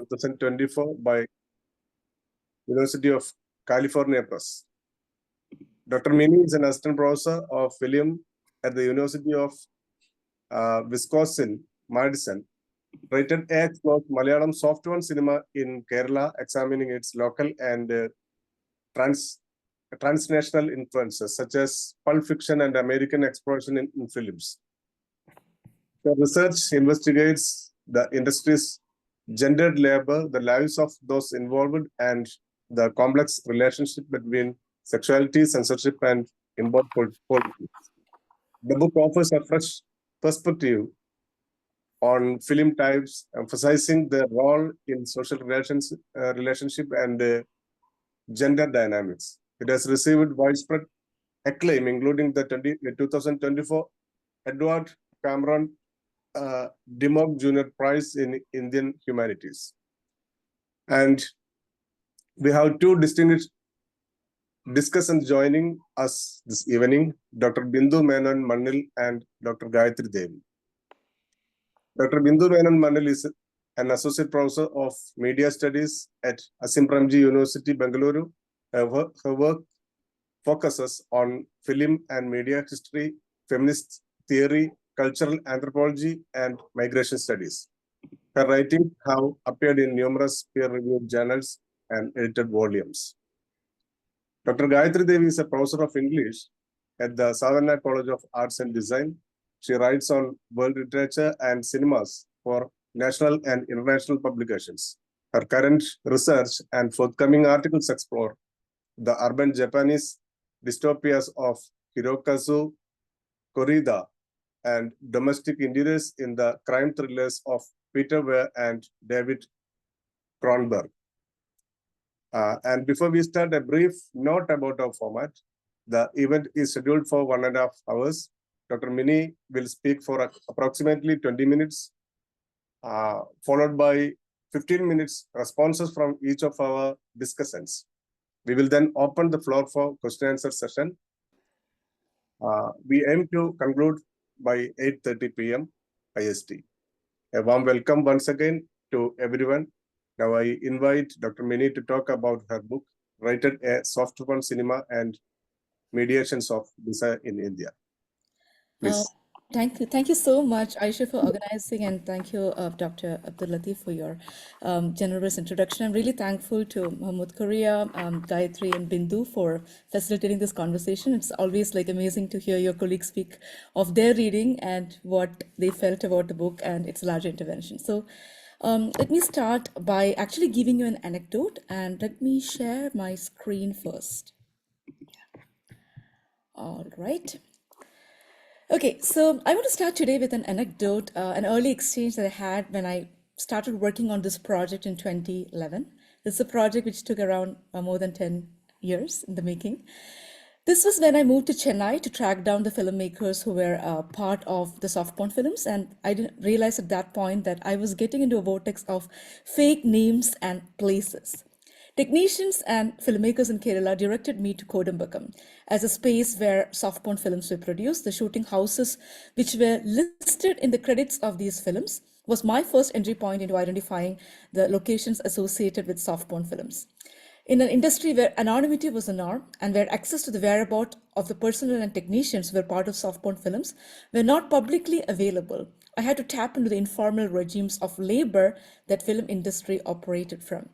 2024 by University of California Press. Dr. Mini is an assistant professor of film at the University of Wisconsin, Madison. Rated A explores Malayalam soft one cinema in Kerala, examining its local and transnational influences such as pulp fiction and American exploration in films. The research investigates the industry's gendered labor, the lives of those involved, and the complex relationship between sexuality, censorship, and import politics. The book offers a fresh perspective on film types, emphasizing their role in social relationship and gender dynamics. It has received widespread acclaim, including the 2024 Edward Cameron Dimmock Jr. Prize in Indian Humanities. And we have two distinguished discussants joining us this evening, Dr. Bindu Menon Mannil and Dr. Gayatri Devi. Dr. Bindu Menon Mannil is an associate professor of media studies at Asim Premji University, Bengaluru. Her work focuses on film and media history, feminist theory, cultural anthropology, and migration studies. Her writings have appeared in numerous peer-reviewed journals and edited volumes. Dr. Gayatri Devi is a professor of English at the Savannah College of Arts and Design. She writes on world literature and cinemas for national and international publications. Her current research and forthcoming articles explore the urban Japanese dystopias of Hirokazu Korida and domestic interiors in the crime thrillers of Peter Weir and David Cronenberg. And before we start, a brief note about our format. The event is scheduled for 1.5 hours. Dr. Mini will speak for approximately 20 minutes, followed by 15 minutes responses from each of our discussants. We will then open the floor for question and answer session. We aim to conclude by 8:30 p.m. IST. A warm welcome once again to everyone. Now I invite Dr. Mini to talk about her book, Rated A Soft Porn Cinema and Mediations of Desire in India. Please. Thank you so much, Aisha, for organizing, and thank you, Dr. Abdul Latif, for your generous introduction. I'm really thankful to Mahmood Korea, Gayatri, and Bindu for facilitating this conversation. It's always like amazing to hear your colleagues speak of their reading and what they felt about the book and its larger intervention. So let me start by actually giving you an anecdote, and let me share my screen first. All right. Okay, so I want to start today with an anecdote, an early exchange that I had when I started working on this project in 2011. This is a project which took around more than 10 years in the making. This was when I moved to Chennai to track down the filmmakers who were part of the soft porn films, and I didn't realize at that point that I was getting into a vortex of fake names and places. Technicians and filmmakers in Kerala directed me to Kodambakam as a space where soft porn films were produced. The shooting houses, which were listed in the credits of these films, was my first entry point into identifying the locations associated with soft porn films. In an industry where anonymity was the norm and where access to the whereabouts of the personnel and technicians who were part of soft porn films were not publicly available, I had to tap into the informal regimes of labor that film industry operated from.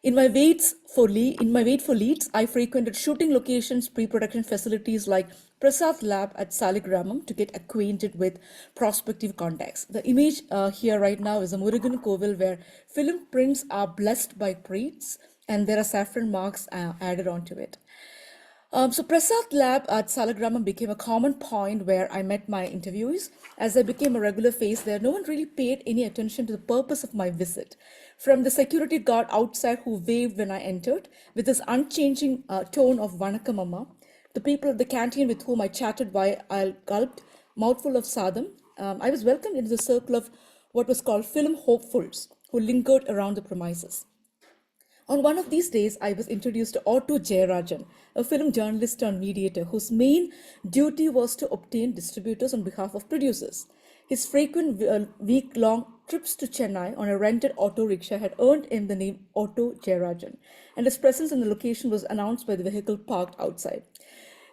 In my wait for leads, I frequented shooting locations, pre-production facilities like Prasad Lab at Saligramam to get acquainted with prospective contacts. The image here right now is a Murugan Kovil where film prints are blessed by priests and there are saffron marks added onto it. So Prasad Lab at Saligramam became a common point where I met my interviewees. As I became a regular face there, no one really paid any attention to the purpose of my visit. From the security guard outside who waved when I entered, with his unchanging tone of Vanakkam Amma, the people at the canteen with whom I chatted while I gulped mouthful of sadam, I was welcomed into the circle of what was called film hopefuls who lingered around the premises. On one of these days, I was introduced to Otto Jayarajan, a film journalist and mediator whose main duty was to obtain distributors on behalf of producers. His frequent week-long trips to Chennai on a rented auto rickshaw had earned him the name Auto Jayarajan, and his presence in the location was announced by the vehicle parked outside.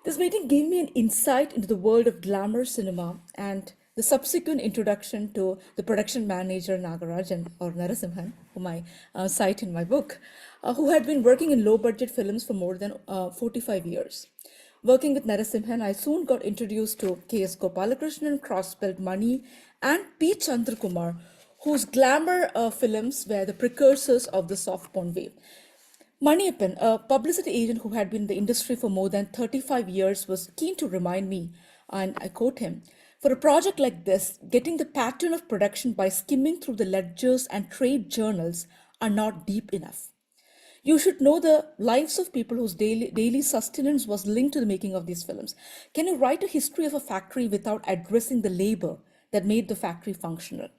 This meeting gave me an insight into the world of glamour cinema and the subsequent introduction to the production manager Nagarajan or Narasimhan, whom I cite in my book, who had been working in low budget films for more than 45 years. Working with Narasimhan, I soon got introduced to K.S. Gopalakrishnan, Crossbelt Mani, and P. Chandrakumar, whose glamour films were the precursors of the soft porn wave. Maniappan, a publicity agent who had been in the industry for more than 35 years, was keen to remind me, and I quote him, for a project like this, getting the pattern of production by skimming through the ledgers and trade journals are not deep enough. You should know the lives of people whose daily sustenance was linked to the making of these films. Can you write a history of a factory without addressing the labor that made the factory functional?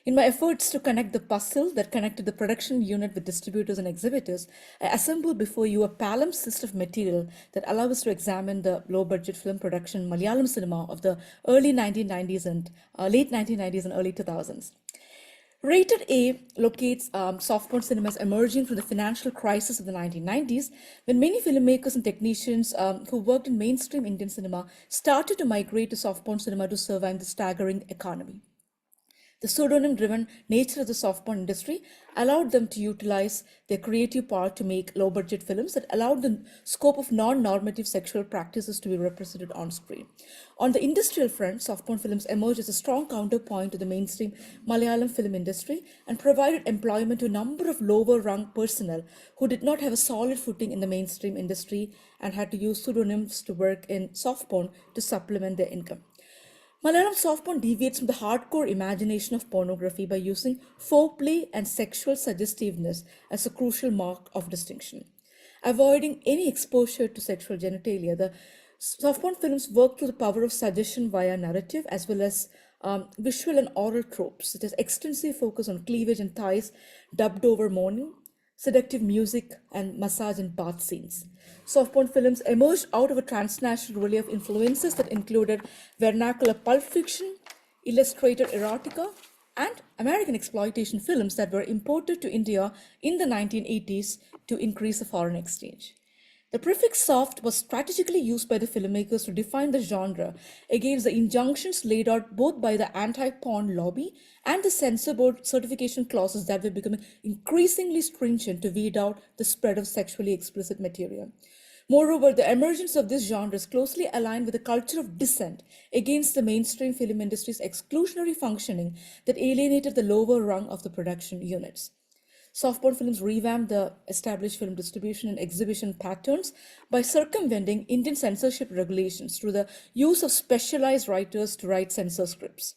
In my efforts to connect the puzzle that connected the production unit with distributors and exhibitors, I assembled before you a palimpsest of material that allows us to examine the low-budget film production Malayalam cinema of the early 1990s and late 1990s and early 2000s. Rated A locates soft porn cinemas emerging from the financial crisis of the 1990s, when many filmmakers and technicians who worked in mainstream Indian cinema started to migrate to soft porn cinema to survive the staggering economy. The pseudonym-driven nature of the soft porn industry allowed them to utilize their creative power to make low-budget films that allowed the scope of non-normative sexual practices to be represented on screen. On the industrial front, soft porn films emerged as a strong counterpoint to the mainstream Malayalam film industry and provided employment to a number of lower-rung personnel who did not have a solid footing in the mainstream industry and had to use pseudonyms to work in soft porn to supplement their income. Malayalam soft porn deviates from the hardcore imagination of pornography by using foreplay and sexual suggestiveness as a crucial mark of distinction. Avoiding any exposure to sexual genitalia, the soft porn films work through the power of suggestion via narrative as well as visual and oral tropes, such as extensive focus on cleavage and thighs, dubbed over moaning, seductive music, and massage and bath scenes. Soft porn films emerged out of a transnational relay of influences that included vernacular pulp fiction, illustrated erotica, and American exploitation films that were imported to India in the 1980s to increase the foreign exchange. The prefix soft was strategically used by the filmmakers to define the genre against the injunctions laid out both by the anti-porn lobby and the censor board certification clauses that were becoming increasingly stringent to weed out the spread of sexually explicit material. Moreover, the emergence of this genre is closely aligned with a culture of dissent against the mainstream film industry's exclusionary functioning that alienated the lower rung of the production units. Soft porn films revamped the established film distribution and exhibition patterns by circumventing Indian censorship regulations through the use of specialized writers to write censor scripts.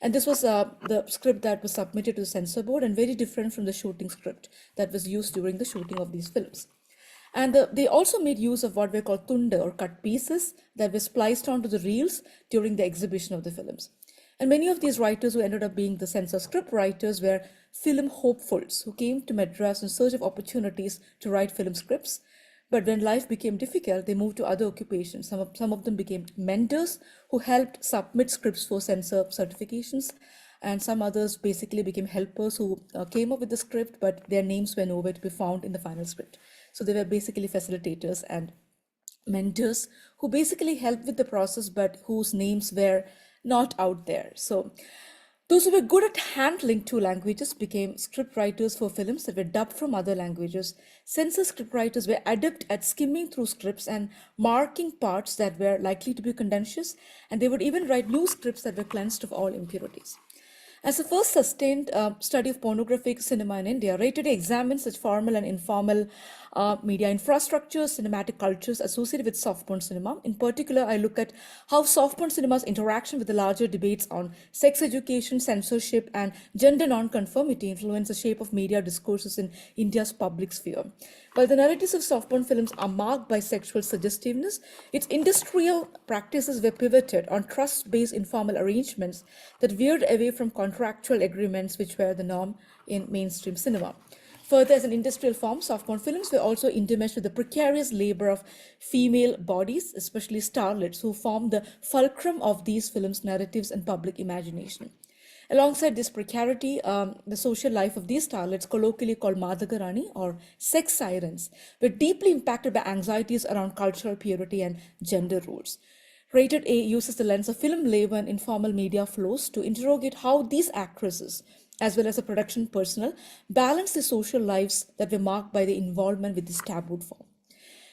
And this was the script that was submitted to the censor board and very different from the shooting script that was used during the shooting of these films. And they also made use of what were called tunda or cut pieces that were spliced onto the reels during the exhibition of the films. And many of these writers who ended up being the censor script writers were film hopefuls who came to Madras in search of opportunities to write film scripts. But when life became difficult, they moved to other occupations. Some of them became mentors who helped submit scripts for censor certifications. And some others basically became helpers who came up with the script, but their names were nowhere to be found in the final script. So they were basically facilitators and mentors who basically helped with the process, but whose names were not out there. So those who were good at handling two languages became script writers for films that were dubbed from other languages. Censor script writers were adept at skimming through scripts and marking parts that were likely to be contentious, and they would even write new scripts that were cleansed of all impurities. As the first sustained study of pornographic cinema in India, Rated A examines such formal and informal media infrastructures, cinematic cultures associated with soft porn cinema. In particular, I look at how soft porn cinema's interaction with the larger debates on sex education, censorship, and gender nonconformity influence the shape of media discourses in India's public sphere. While the narratives of soft porn films are marked by sexual suggestiveness, its industrial practices were pivoted on trust-based informal arrangements that veered away from contractual agreements which were the norm in mainstream cinema. Further, as an industrial form, soft porn films were also intermeshed with the precarious labor of female bodies, especially starlets, who form the fulcrum of these films' narratives and public imagination. Alongside this precarity, the social life of these starlets, colloquially called Madhagarani or sex sirens, were deeply impacted by anxieties around cultural purity and gender roles. Rated A uses the lens of film labor and informal media flows to interrogate how these actresses, as well as the production personnel, balance the social lives that were marked by the involvement with this tabooed form.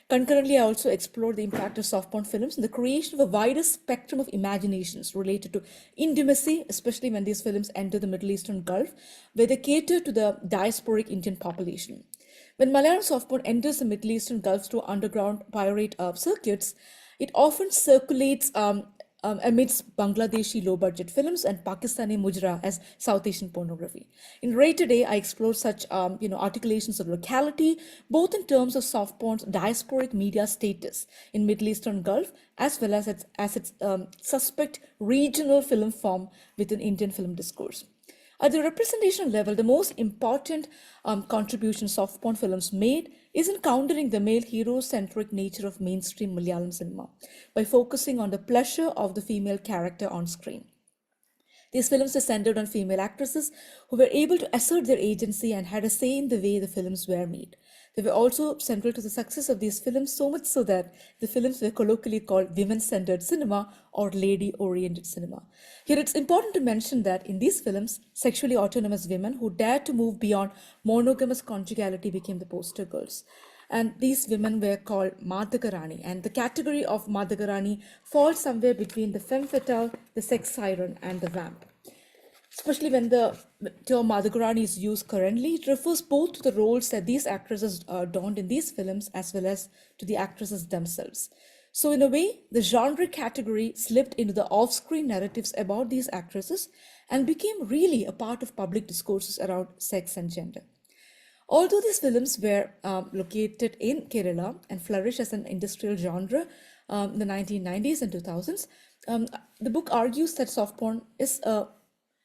Concurrently, I also explored the impact of soft porn films in the creation of a wider spectrum of imaginations related to intimacy, especially when these films enter the Middle Eastern Gulf, where they cater to the diasporic Indian population. When Malayalam soft porn enters the Middle Eastern Gulf through underground pirate circuits, it often circulates amidst Bangladeshi low-budget films and Pakistani mujra as South Asian pornography. In Ray Today, I explored such articulations of locality, both in terms of soft porn's diasporic media status in Middle Eastern Gulf, as well as its suspect regional film form within Indian film discourse. At the representation level, the most important contribution soft porn films made is in countering the male hero-centric nature of mainstream Malayalam cinema by focusing on the pleasure of the female character on screen. These films were centered on female actresses who were able to assert their agency and had a say in the way the films were made. They were also central to the success of these films, so much so that the films were colloquially called women-centered cinema or lady-oriented cinema. Here it's important to mention that in these films, sexually autonomous women who dared to move beyond monogamous conjugality became the poster girls. And these women were called Madhagarani, and the category of Madhagarani falls somewhere between the femme fatale, the sex siren, and the vamp. Especially when the term Madhagarani is used currently, it refers both to the roles that these actresses donned in these films as well as to the actresses themselves. So in a way, the genre category slipped into the off-screen narratives about these actresses and became really a part of public discourses around sex and gender. Although these films were located in Kerala and flourished as an industrial genre in the 1990s and 2000s, the book argues that soft porn is a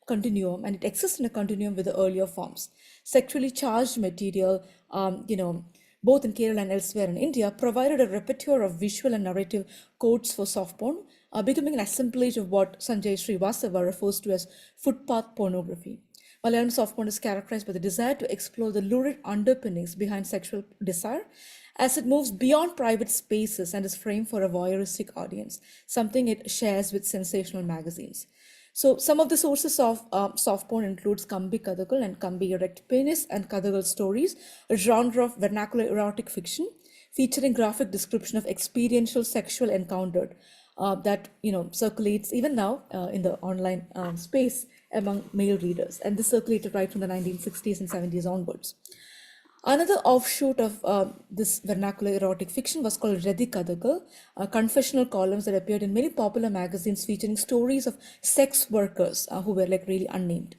continuum and it exists in a continuum with the earlier forms. Sexually charged material, both in Kerala and elsewhere in India, provided a repertoire of visual and narrative codes for soft porn, becoming an assemblage of what Sanjay Srivastava refers to as footpath pornography. Malayalam soft porn is characterized by the desire to explore the lurid underpinnings behind sexual desire as it moves beyond private spaces and is framed for a voyeuristic audience, something it shares with sensational magazines. So some of the sources of soft porn includes Kambi Kadagal and Kambi Erect Penis and Kadagal Stories, a genre of vernacular erotic fiction featuring graphic description of experiential sexual encounter that circulates even now in the online space among male readers, and this circulated right from the 1960s and 70s onwards. Another offshoot of this vernacular erotic fiction was called Redhi Kadagal, confessional columns that appeared in many popular magazines featuring stories of sex workers who were really unnamed.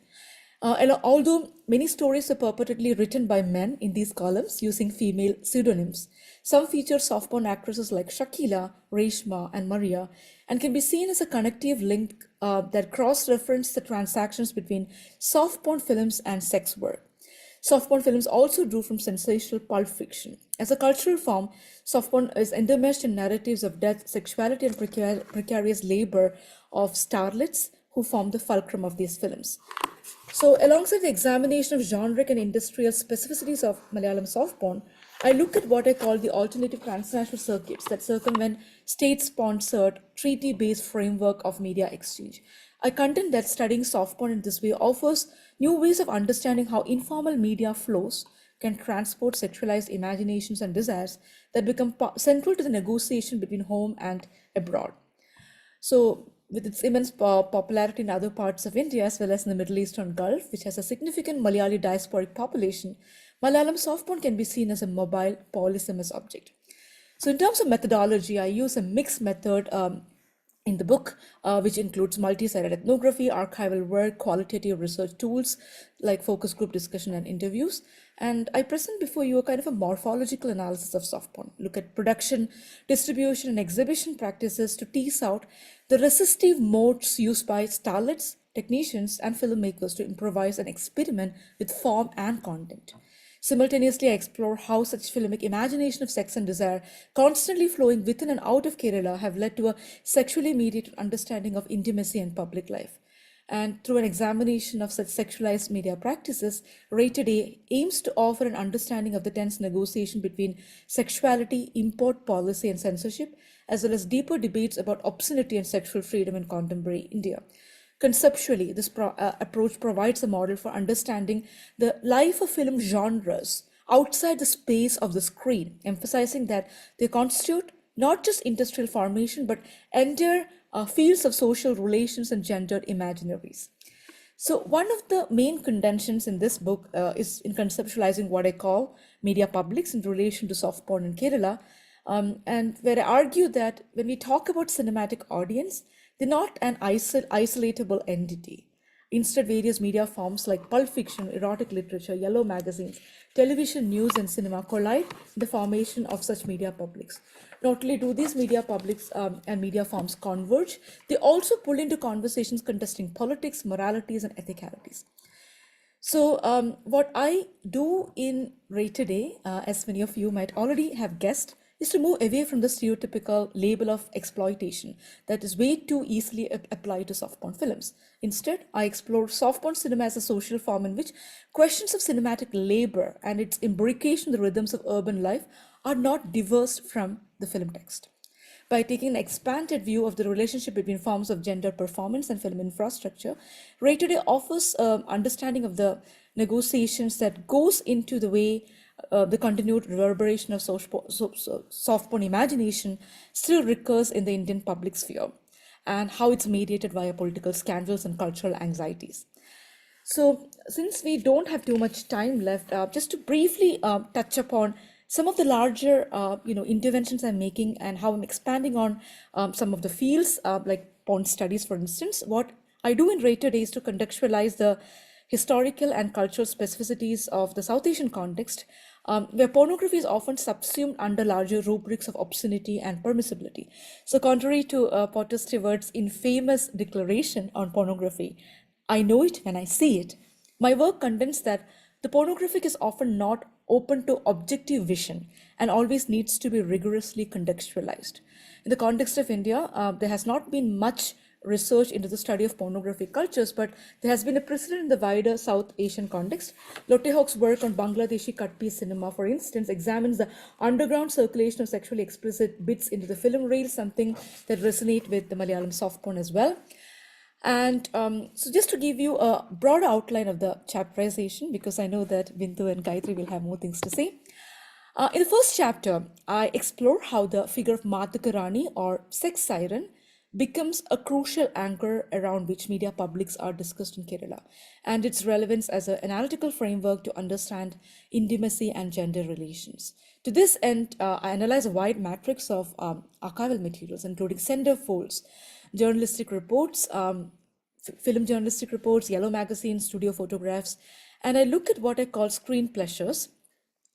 Although many stories were purportedly written by men in these columns using female pseudonyms, some feature soft porn actresses like Shakila, Reshma, and Maria, and can be seen as a connective link that cross-reference the transactions between soft porn films and sex work. Soft porn films also drew from sensational pulp fiction. As a cultural form, soft porn is enmeshed in narratives of death, sexuality, and precarious labor of starlets who form the fulcrum of these films. So alongside the examination of generic and industrial specificities of Malayalam soft porn, I look at what I call the alternative transnational circuits that circumvent state-sponsored, treaty-based framework of media exchange. I contend that studying soft porn in this way offers new ways of understanding how informal media flows can transport sexualized imaginations and desires that become central to the negotiation between home and abroad. So with its immense popularity in other parts of India as well as in the Middle Eastern Gulf, which has a significant Malayali diasporic population, Malayalam soft porn can be seen as a mobile polysemous object. So in terms of methodology, I use a mixed method in the book, which includes multi-sided ethnography, archival work, qualitative research tools like focus group discussion and interviews. And I present before you a kind of a morphological analysis of soft porn, look at production, distribution, and exhibition practices to tease out the resistive modes used by starlets, technicians, and filmmakers to improvise and experiment with form and content. Simultaneously, I explore how such filmic imagination of sex and desire, constantly flowing within and out of Kerala, have led to a sexually mediated understanding of intimacy and public life. And through an examination of such sexualized media practices, Rated A aims to offer an understanding of the tense negotiation between sexuality, import policy, and censorship, as well as deeper debates about obscenity and sexual freedom in contemporary India. Conceptually, this approach provides a model for understanding the life of film genres outside the space of the screen, emphasizing that they constitute not just industrial formation but entire fields of social relations and gendered imaginaries. So, one of the main contentions in this book is in conceptualizing what I call media publics in relation to soft porn in Kerala, and where I argue that when we talk about cinematic audience, they're not an isolatable entity. Instead, various media forms like pulp fiction, erotic literature, yellow magazines, television, news, and cinema collide in the formation of such media publics. Not only do these media publics and media forms converge, they also pull into conversations contesting politics, moralities, and ethicalities. So, what I do in Rated A, as many of you might already have guessed, is to move away from the stereotypical label of exploitation that is way too easily applied to soft porn films. Instead, I explore soft porn cinema as a social form in which questions of cinematic labor and its imbrication in the rhythms of urban life are not divorced from the film text. By taking an expanded view of the relationship between forms of gender performance and film infrastructure, Ray Today offers understanding of the negotiations that goes into the way the continued reverberation of soft porn imagination still recurs in the Indian public sphere, and how it's mediated via political scandals and cultural anxieties. So, since we don't have too much time left, just to briefly touch upon some of the larger, interventions I'm making and how I'm expanding on some of the fields, like porn studies, for instance. What I do in Rated is to contextualize the historical and cultural specificities of the South Asian context, where pornography is often subsumed under larger rubrics of obscenity and permissibility. So, contrary to Potter Stewart's infamous declaration on pornography, I know it when I see it, my work contends that the pornographic is often not open to objective vision and always needs to be rigorously contextualized. In the context of India, there has not been much research into the study of pornographic cultures, but there has been a precedent in the wider South Asian context. Lotte Hawk's work on Bangladeshi cut piece cinema, for instance, examines the underground circulation of sexually explicit bits into the film reel, something that resonates with the Malayalam soft porn as well. And so just to give you a broad outline of the chapterization, because I know that Bindu and Gayatri will have more things to say. In the first chapter, I explore how the figure of Madhakarani or sex siren becomes a crucial anchor around which media publics are discussed in Kerala, and its relevance as an analytical framework to understand intimacy and gender relations. To this end, I analyze a wide matrix of archival materials, including centerfolds, journalistic reports, film journalistic reports, yellow magazines, studio photographs, and I look at what I call screen pleasures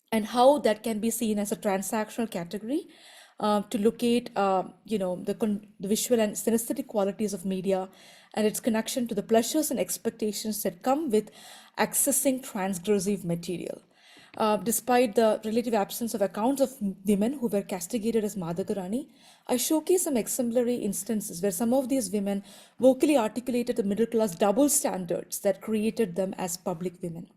and how that can be seen as a transactional category to locate, the visual and synesthetic qualities of media and its connection to the pleasures and expectations that come with accessing transgressive material. Despite the relative absence of accounts of women who were castigated as Madhakarani, I showcase some exemplary instances where some of these women vocally articulated the middle class double standards that created them as public women.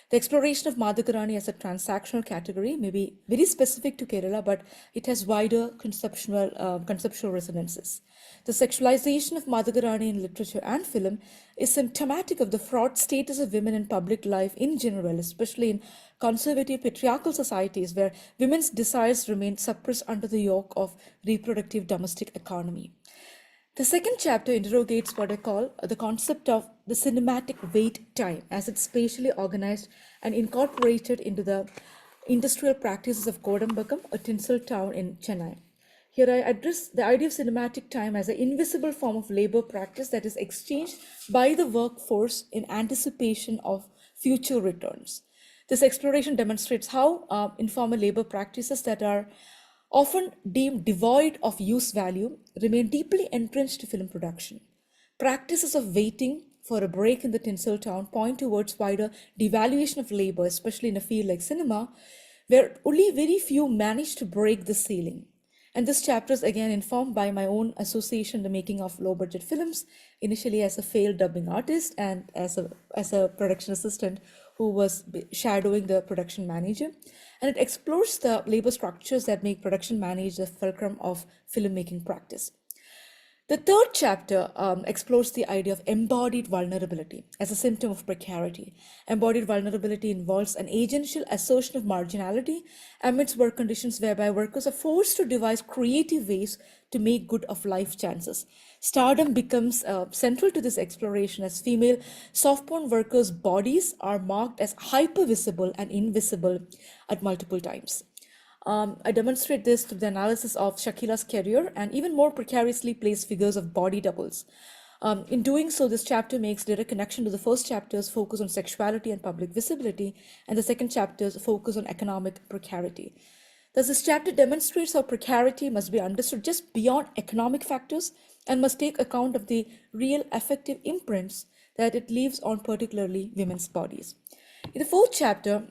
The exploration of Madhakarani as a transactional category may be very specific to Kerala, but it has wider conceptual resonances. The sexualization of Madhakarani in literature and film is symptomatic of the fraught status of women in public life in general, especially in conservative patriarchal societies where women's desires remain suppressed under the yoke of reproductive domestic economy. The second chapter interrogates what I call the concept of the cinematic wait time as it's spatially organized and incorporated into the industrial practices of Kodambakam, a tinsel town in Chennai. Here I address the idea of cinematic time as an invisible form of labor practice that is exchanged by the workforce in anticipation of future returns. This exploration demonstrates how informal labor practices that are often deemed devoid of use value remain deeply entrenched to film production. Practices of waiting for a break in the tinsel town point towards wider devaluation of labor, especially in a field like cinema, where only very few managed to break the ceiling. And this chapter is again informed by my own association in the making of low budget films, initially as a failed dubbing artist and as a production assistant who was shadowing the production manager. And it explores the labor structures that make production managers the fulcrum of filmmaking practice. The third chapter explores the idea of embodied vulnerability as a symptom of precarity. Embodied vulnerability involves an agential assertion of marginality amidst work conditions whereby workers are forced to devise creative ways to make good of life chances. Stardom becomes central to this exploration as female soft porn workers' bodies are marked as hypervisible and invisible at multiple times. I demonstrate this through the analysis of Shakila's career and even more precariously placed figures of body doubles. In doing so, this chapter makes direct connection to the first chapter's focus on sexuality and public visibility, and the second chapter's focus on economic precarity. Thus, this chapter demonstrates how precarity must be understood just beyond economic factors and must take account of the real affective imprints that it leaves on particularly women's bodies. In the fourth chapter,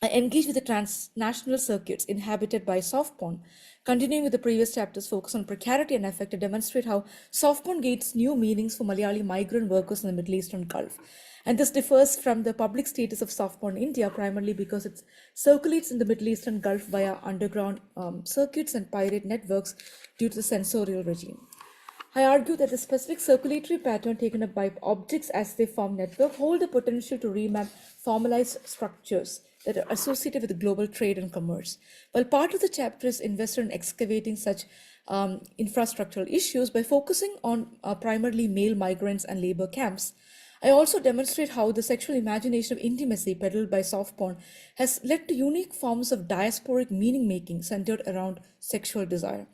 I engage with the transnational circuits inhabited by soft porn, continuing with the previous chapter's focus on precarity and effect to demonstrate how soft porn gains new meanings for Malayali migrant workers in the Middle Eastern Gulf. And this differs from the public status of soft porn in India, primarily because it circulates in the Middle Eastern Gulf via underground circuits and pirate networks due to the censorial regime. I argue that the specific circulatory pattern taken up by objects as they form network hold the potential to remap formalized structures that are associated with global trade and commerce. While part of the chapter is invested in excavating such infrastructural issues by focusing on primarily male migrants and labor camps, I also demonstrate how the sexual imagination of intimacy peddled by soft porn has led to unique forms of diasporic meaning making centered around sexual desire.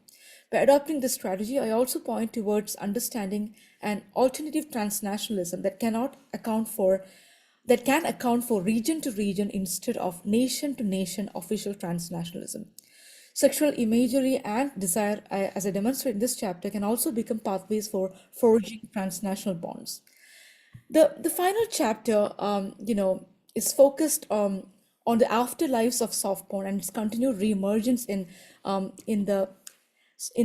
By adopting this strategy, I also point towards understanding an alternative transnationalism that can account for region to region instead of nation to nation official transnationalism. Sexual imagery and desire, as I demonstrate in this chapter, can also become pathways for forging transnational bonds. The final chapter, is focused on the afterlives of soft porn and its continued reemergence in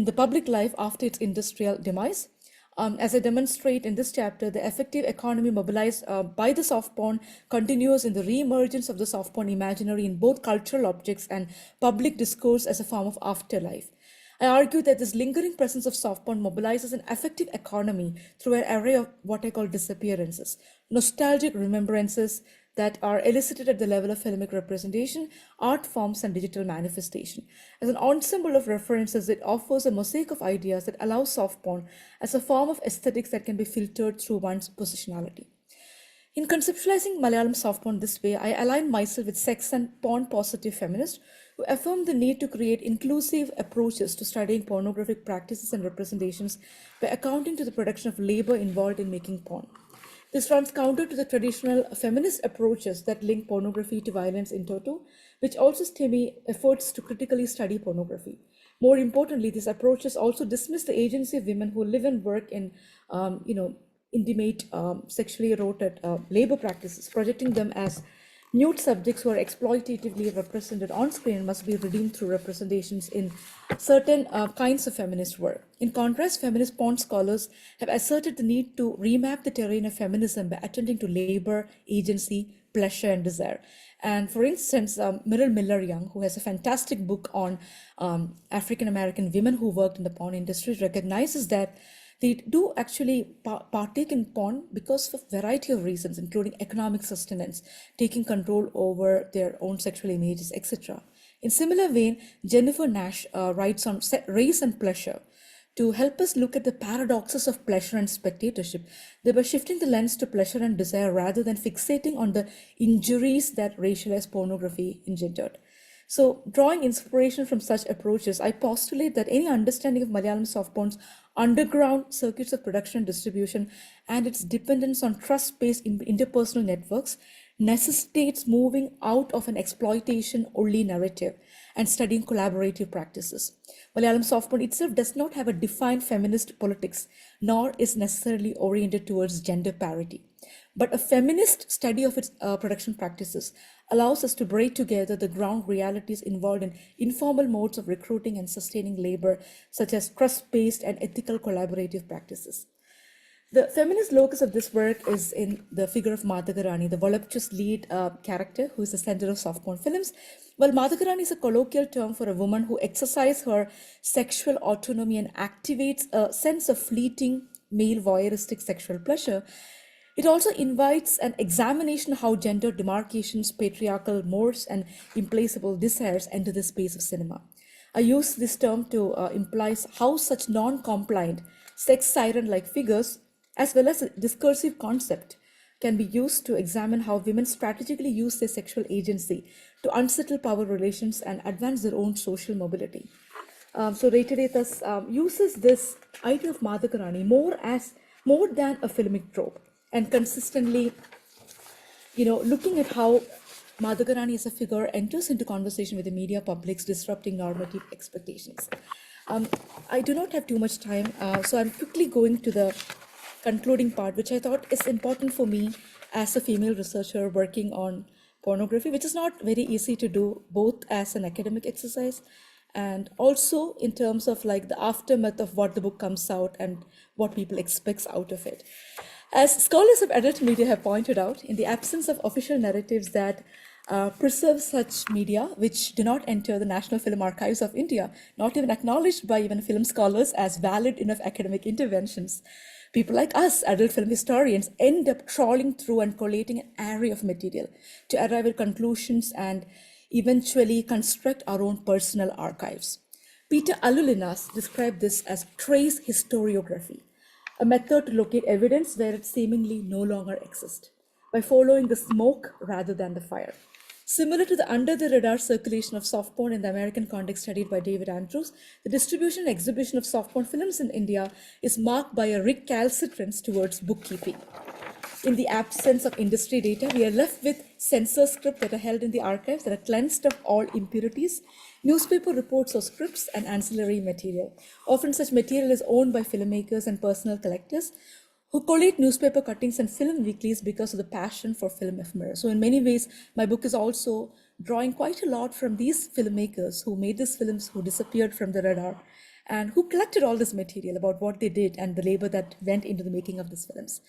the public life after its industrial demise. As I demonstrate in this chapter, the effective economy mobilized by the soft porn continues in the re-emergence of the soft porn imaginary in both cultural objects and public discourse as a form of afterlife. I argue that this lingering presence of soft porn mobilizes an effective economy through an array of what I call disappearances, nostalgic remembrances that are elicited at the level of filmic representation, art forms, and digital manifestation. As an ensemble of references, it offers a mosaic of ideas that allows soft porn as a form of aesthetics that can be filtered through one's positionality. In conceptualizing Malayalam soft porn this way, I align myself with sex and porn positive feminists who affirm the need to create inclusive approaches to studying pornographic practices and representations by accounting to the production of labor involved in making porn. This runs counter to the traditional feminist approaches that link pornography to violence in toto, which also stymie efforts to critically study pornography. More importantly, these approaches also dismiss the agency of women who live and work in, intimate, sexually erotic labor practices, projecting them as nude subjects who are exploitatively represented on screen and must be redeemed through representations in certain kinds of feminist work. In contrast, feminist porn scholars have asserted the need to remap the terrain of feminism by attending to labor, agency, pleasure, and desire. And for instance, Myrtle Miller-Young, who has a fantastic book on African-American women who worked in the porn industry, recognizes that they do actually partake in porn because of a variety of reasons, including economic sustenance, taking control over their own sexual images, etc. In similar vein, Jennifer Nash writes on race and pleasure to help us look at the paradoxes of pleasure and spectatorship, thereby shifting the lens to pleasure and desire rather than fixating on the injuries that racialized pornography engendered. So, drawing inspiration from such approaches, I postulate that any understanding of Malayalam soft porn's underground circuits of production and distribution and its dependence on trust-based interpersonal networks necessitates moving out of an exploitation-only narrative and studying collaborative practices. Malayalam soft porn itself does not have a defined feminist politics, nor is necessarily oriented towards gender parity. But a feminist study of its production practices allows us to braid together the ground realities involved in informal modes of recruiting and sustaining labor, such as trust-based and ethical collaborative practices. The feminist locus of this work is in the figure of Madhakarani, the voluptuous lead character who is the center of soft porn films. While Madhakarani is a colloquial term for a woman who exercises her sexual autonomy and activates a sense of fleeting male voyeuristic sexual pleasure, it also invites an examination of how gender demarcations, patriarchal mores, and implacable desires enter the space of cinema. I use this term to imply how such non-compliant, sex siren-like figures, as well as a discursive concept, can be used to examine how women strategically use their sexual agency to unsettle power relations and advance their own social mobility. So Reiteratus uses this idea of Madhakarani more than a filmic trope, and consistently, looking at how Madhakarani as a figure enters into conversation with the media publics, disrupting normative expectations. I do not have too much time, so I'm quickly going to the concluding part, which I thought is important for me as a female researcher working on pornography, which is not very easy to do, both as an academic exercise and also in terms of like the aftermath of what the book comes out and what people expect out of it. As scholars of adult media have pointed out, in the absence of official narratives that preserve such media, which do not enter the National Film Archives of India, not even acknowledged by even film scholars as valid enough academic interventions, people like us, adult film historians, end up trawling through and collating an array of material to arrive at conclusions and eventually construct our own personal archives. Peter Alulinas described this as trace historiography, a method to locate evidence where it seemingly no longer exists, by following the smoke rather than the fire. Similar to the under-the-radar circulation of soft porn in the American context studied by David Andrews, the distribution and exhibition of soft porn films in India is marked by a recalcitrance towards bookkeeping. In the absence of industry data, we are left with censor scripts that are held in the archives that are cleansed of all impurities, newspaper reports or scripts, and ancillary material. Often such material is owned by filmmakers and personal collectors who collate newspaper cuttings and film weeklies because of the passion for film ephemera. So in many ways, my book is also drawing quite a lot from these filmmakers who made these films, who disappeared from the radar, and who collected all this material about what they did and the labor that went into the making of these films.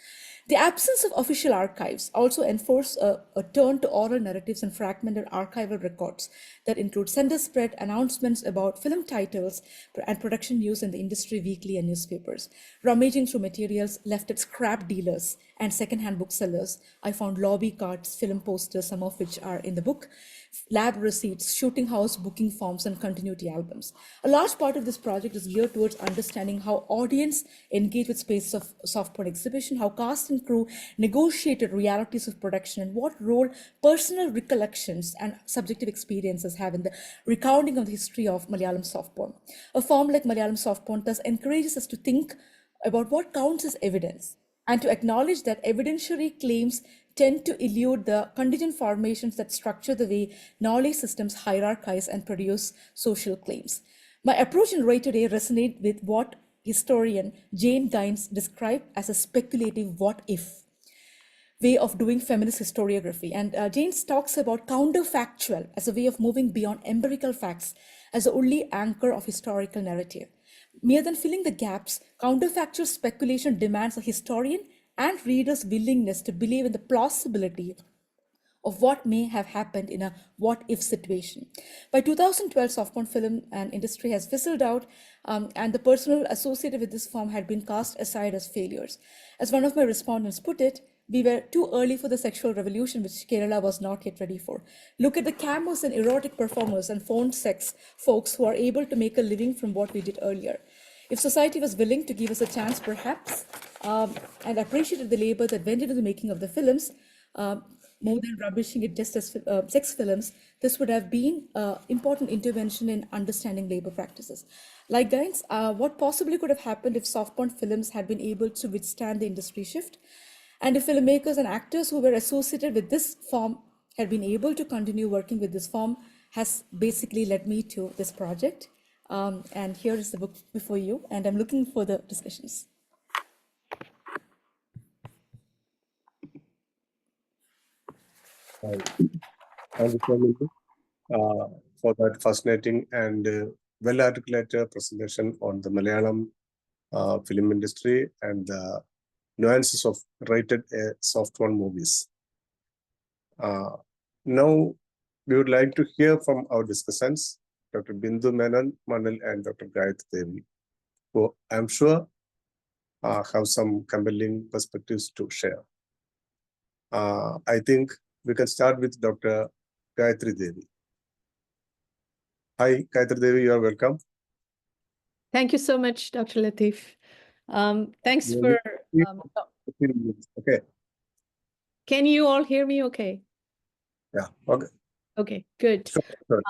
The absence of official archives also enforced a turn to oral narratives and fragmented archival records that include sender spread announcements about film titles and production news in the industry weekly and newspapers. Rummaging through materials left at scrap dealers and secondhand booksellers, I found lobby cards, film posters, some of which are in the book, lab receipts, shooting house booking forms, and continuity albums. A large part of this project is geared towards understanding how audience engage with spaces of soft porn exhibition, how cast and crew negotiated realities of production, and what role personal recollections and subjective experiences have in the recounting of the history of Malayalam soft porn. A form like Malayalam soft porn thus encourages us to think about what counts as evidence and to acknowledge that evidentiary claims tend to elude the contingent formations that structure the way knowledge systems hierarchize and produce social claims. My approach in Write Today resonates with what historian Jane Gaines described as a speculative what-if way of doing feminist historiography. And James talks about counterfactual as a way of moving beyond empirical facts as the only anchor of historical narrative. Mere than filling the gaps, counterfactual speculation demands a historian and readers' willingness to believe in the plausibility of what may have happened in a what-if situation. By 2012, soft porn film and industry has fizzled out, and the personnel associated with this form had been cast aside as failures. As one of my respondents put it, we were too early for the sexual revolution, which Kerala was not yet ready for. Look at the camos and erotic performers and phone sex folks who are able to make a living from what we did earlier. If society was willing to give us a chance, perhaps, and appreciated the labor that went into the making of the films, more than rubbishing it just as sex films, this would have been an important intervention in understanding labor practices. Like Gaines, what possibly could have happened if soft porn films had been able to withstand the industry shift? And if filmmakers and actors who were associated with this form had been able to continue working with this form, has basically led me to this project. And here is the book before you, and I'm looking for the discussions. Thank you so much for that fascinating and well-articulated presentation on the Malayalam film industry and the nuances of rated soft one movies. Now, we would like to hear from our discussants, Dr. Bindu Menon, Manal, and Dr. Gayatri Devi, who I'm sure have some compelling perspectives to share. I think we can start with Dr. Gayatri Devi. Hi, Gayatri Devi, you are welcome. Thank you so much, Dr. Latif. Thanks for... Okay. Can you all hear me okay? Yeah, okay. Okay, good. Sure.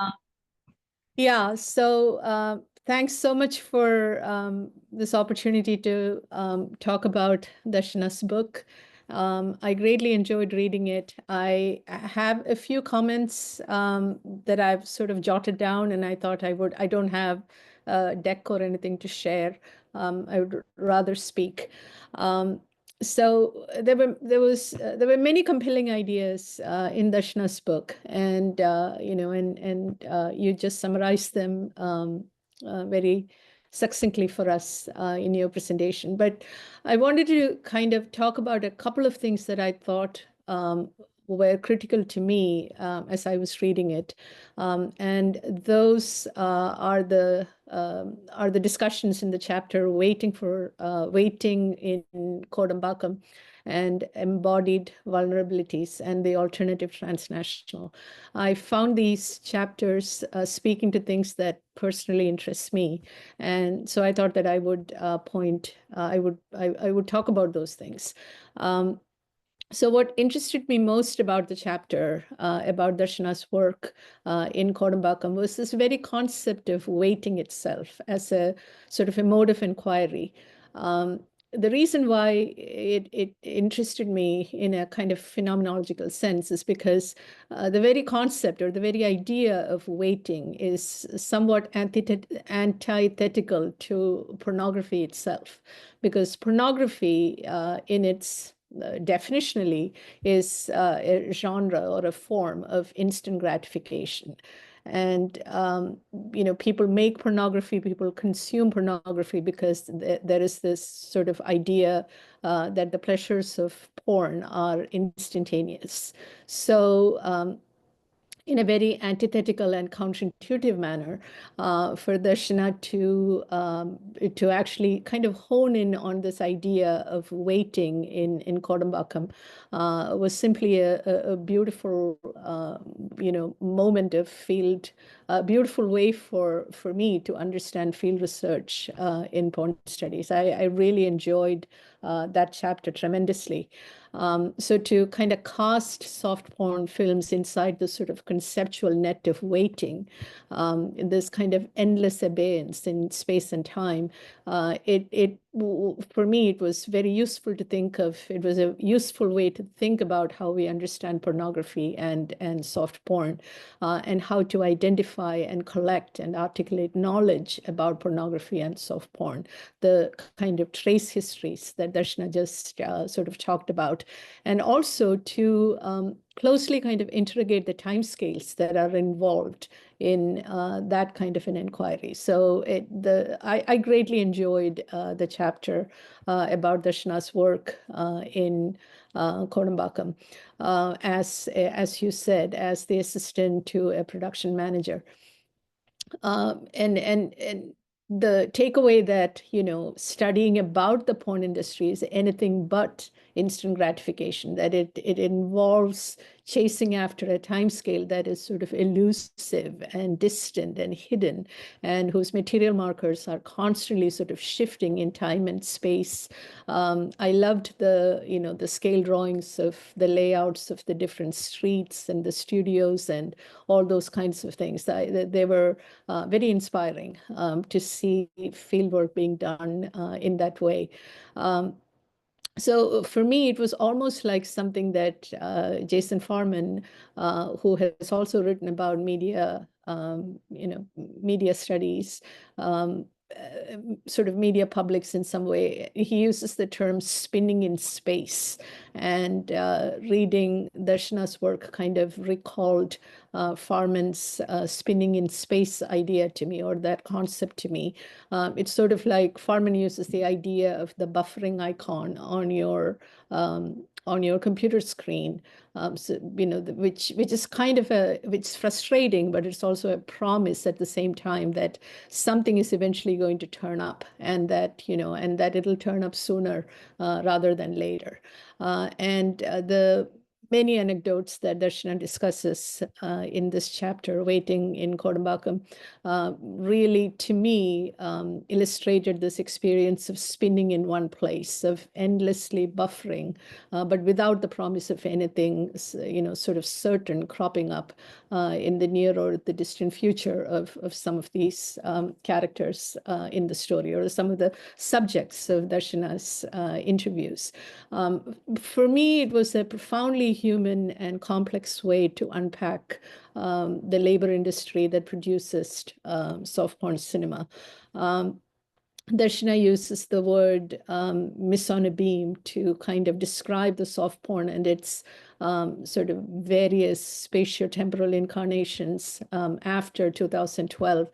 Yeah, so thanks so much for this opportunity to talk about Darshana's book. I greatly enjoyed reading it. I have a few comments that I've sort of jotted down, and I thought I don't have a deck or anything to share. I would rather speak. So there were many compelling ideas in Darshana's book, and you just summarized them very succinctly for us in your presentation. But I wanted to kind of talk about a couple of things that I thought were critical to me as I was reading it, and those are the discussions in the chapter waiting in Kodambakam and embodied vulnerabilities and the alternative transnational. I found these chapters speaking to things that personally interest me, and so I thought that I would I would talk about those things. So what interested me most about the chapter about Darshana's work in Kodambakam was this very concept of waiting itself as a sort of a mode of inquiry. The reason why it interested me in a kind of phenomenological sense is because the very concept or the very idea of waiting is somewhat antithetical to pornography itself, because pornography in its definitionally is a genre or a form of instant gratification. And, people make pornography, people consume pornography because there is this sort of idea that the pleasures of porn are instantaneous. So, in a very antithetical and counterintuitive manner, for Darshana to actually kind of hone in on this idea of waiting in Kodambakam was simply a beautiful, moment of field, a beautiful way for me to understand field research in porn studies. I really enjoyed that chapter tremendously. So to kind of cast soft porn films inside the sort of conceptual net of waiting, in this kind of endless abeyance in space and time, for me, it was very useful to think of. It was a useful way to think about how we understand pornography and soft porn, and how to identify and collect and articulate knowledge about pornography and soft porn, the kind of trace histories that Darshana just sort of talked about, and also to closely kind of interrogate the timescales that are involved in that kind of an inquiry. So I greatly enjoyed the chapter about Darshana's work in Kodambakam, as you said, as the assistant to a production manager. And the takeaway that, studying about the porn industry is anything but instant gratification, that it involves chasing after a timescale that is sort of elusive and distant and hidden, and whose material markers are constantly sort of shifting in time and space. I loved the scale drawings of the layouts of the different streets and the studios and all those kinds of things. They were very inspiring to see fieldwork being done in that way. So for me, it was almost like something that Jason Farman, who has also written about media, media studies, sort of media publics in some way, he uses the term spinning in space. And reading Darshana's work kind of recalled Farman's spinning in space idea to me, or that concept to me. It's sort of like Farman uses the idea of the buffering icon on your computer screen. So, which is kind of it's frustrating, but it's also a promise at the same time that something is eventually going to turn up, and that it'll turn up sooner rather than later. And the many anecdotes that Darshana discusses in this chapter, Waiting in Kodambakkam, really, to me, illustrated this experience of spinning in one place, of endlessly buffering, but without the promise of anything, sort of certain cropping up in the near or the distant future of some of these characters in the story, or some of the subjects of Darshana's interviews. For me, it was a profoundly human and complex way to unpack the labor industry that produces soft porn cinema. Darshana uses the word miss on a beam to kind of describe the soft porn and its sort of various spatio-temporal incarnations after 2012,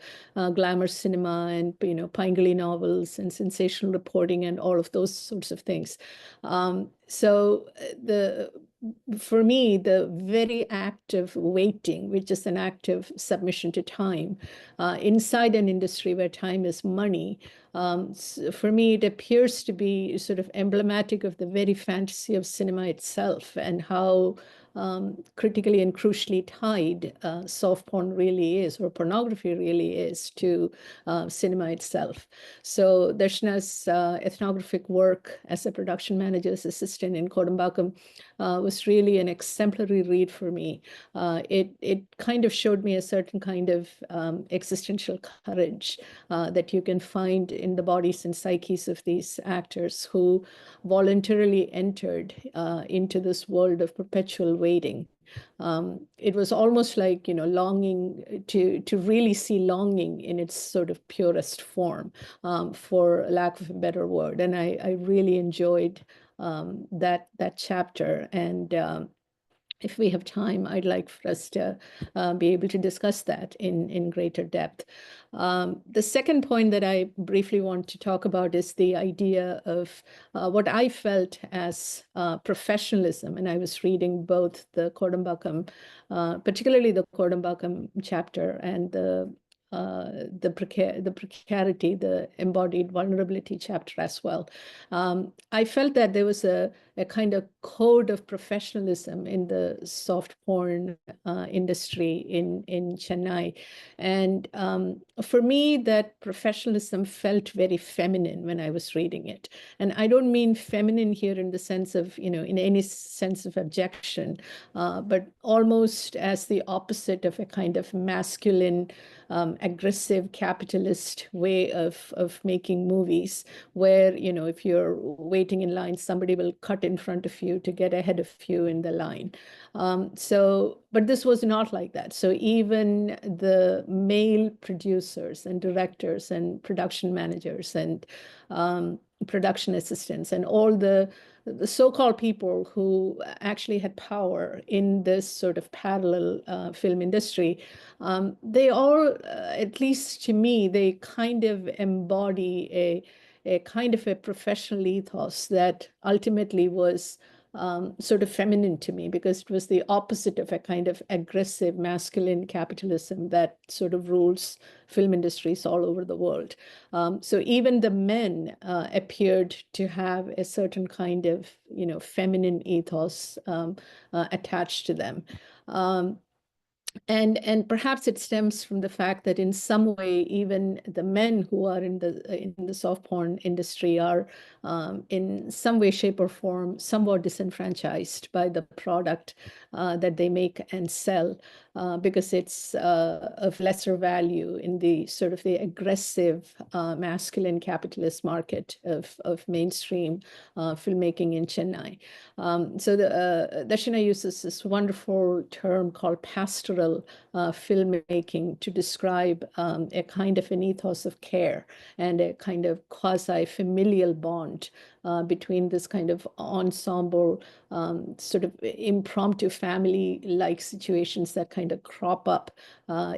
glamour cinema and Pingali novels and sensational reporting and all of those sorts of things. For me, the very act of waiting, which is an act of submission to time, inside an industry where time is money, for me, it appears to be sort of emblematic of the very fantasy of cinema itself, and how critically and crucially tied soft porn really is, or pornography really is, to cinema itself. So Darshana's ethnographic work as a production manager's assistant in Kodambakkam was really an exemplary read for me. It kind of showed me a certain kind of existential courage that you can find in the bodies and psyches of these actors who voluntarily entered into this world of perpetual waiting. It was almost like, longing to really see longing in its sort of purest form, for lack of a better word. And I really enjoyed that chapter. And if we have time, I'd like for us to be able to discuss that in greater depth. The second point that I briefly want to talk about is the idea of what I felt as professionalism. And I was reading both the Kodambakkam, particularly the Kodambakkam chapter, and the precarity, the embodied vulnerability chapter as well. I felt that there was a kind of code of professionalism in the soft porn industry in Chennai. And for me, that professionalism felt very feminine when I was reading it. And I don't mean feminine here in the sense of, in any sense of objection, but almost as the opposite of a kind of masculine, aggressive capitalist way of making movies, where, if you're waiting in line, somebody will cut in front of you to get ahead of you in the line. But this was not like that. So even the male producers and directors and production managers and production assistants and all the so-called people who actually had power in this sort of parallel film industry, they all, at least to me, they kind of embody a kind of a professional ethos that ultimately was sort of feminine to me, because it was the opposite of a kind of aggressive masculine capitalism that sort of rules film industries all over the world. So even the men appeared to have a certain kind of, feminine ethos attached to them. And perhaps it stems from the fact that in some way, even the men who are in the soft porn industry are in some way, shape, or form somewhat disenfranchised by the product that they make and sell. because it's of lesser value in the sort of the aggressive masculine capitalist market of mainstream filmmaking in Chennai. So Darshana uses this wonderful term called pastoral filmmaking to describe a kind of an ethos of care and a kind of quasi-familial bond between this kind of ensemble, sort of impromptu family-like situations that kind of crop up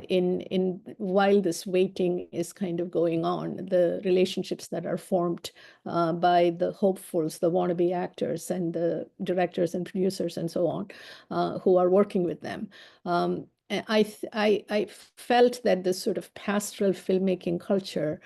in while this waiting is kind of going on, the relationships that are formed by the hopefuls, the wannabe actors, and the directors and producers and so on, who are working with them. I felt that this sort of pastoral filmmaking culture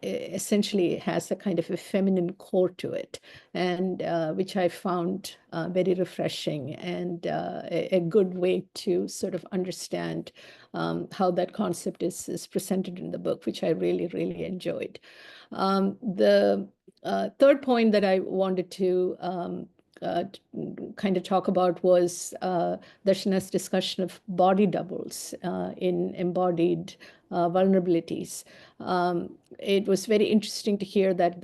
essentially has a kind of a feminine core to it, and which I found very refreshing and a good way to sort of understand how that concept is presented in the book, which I really, really enjoyed. The third point that I wanted to kind of talk about was Darshana's discussion of body doubles in embodied vulnerabilities. It was very interesting to hear that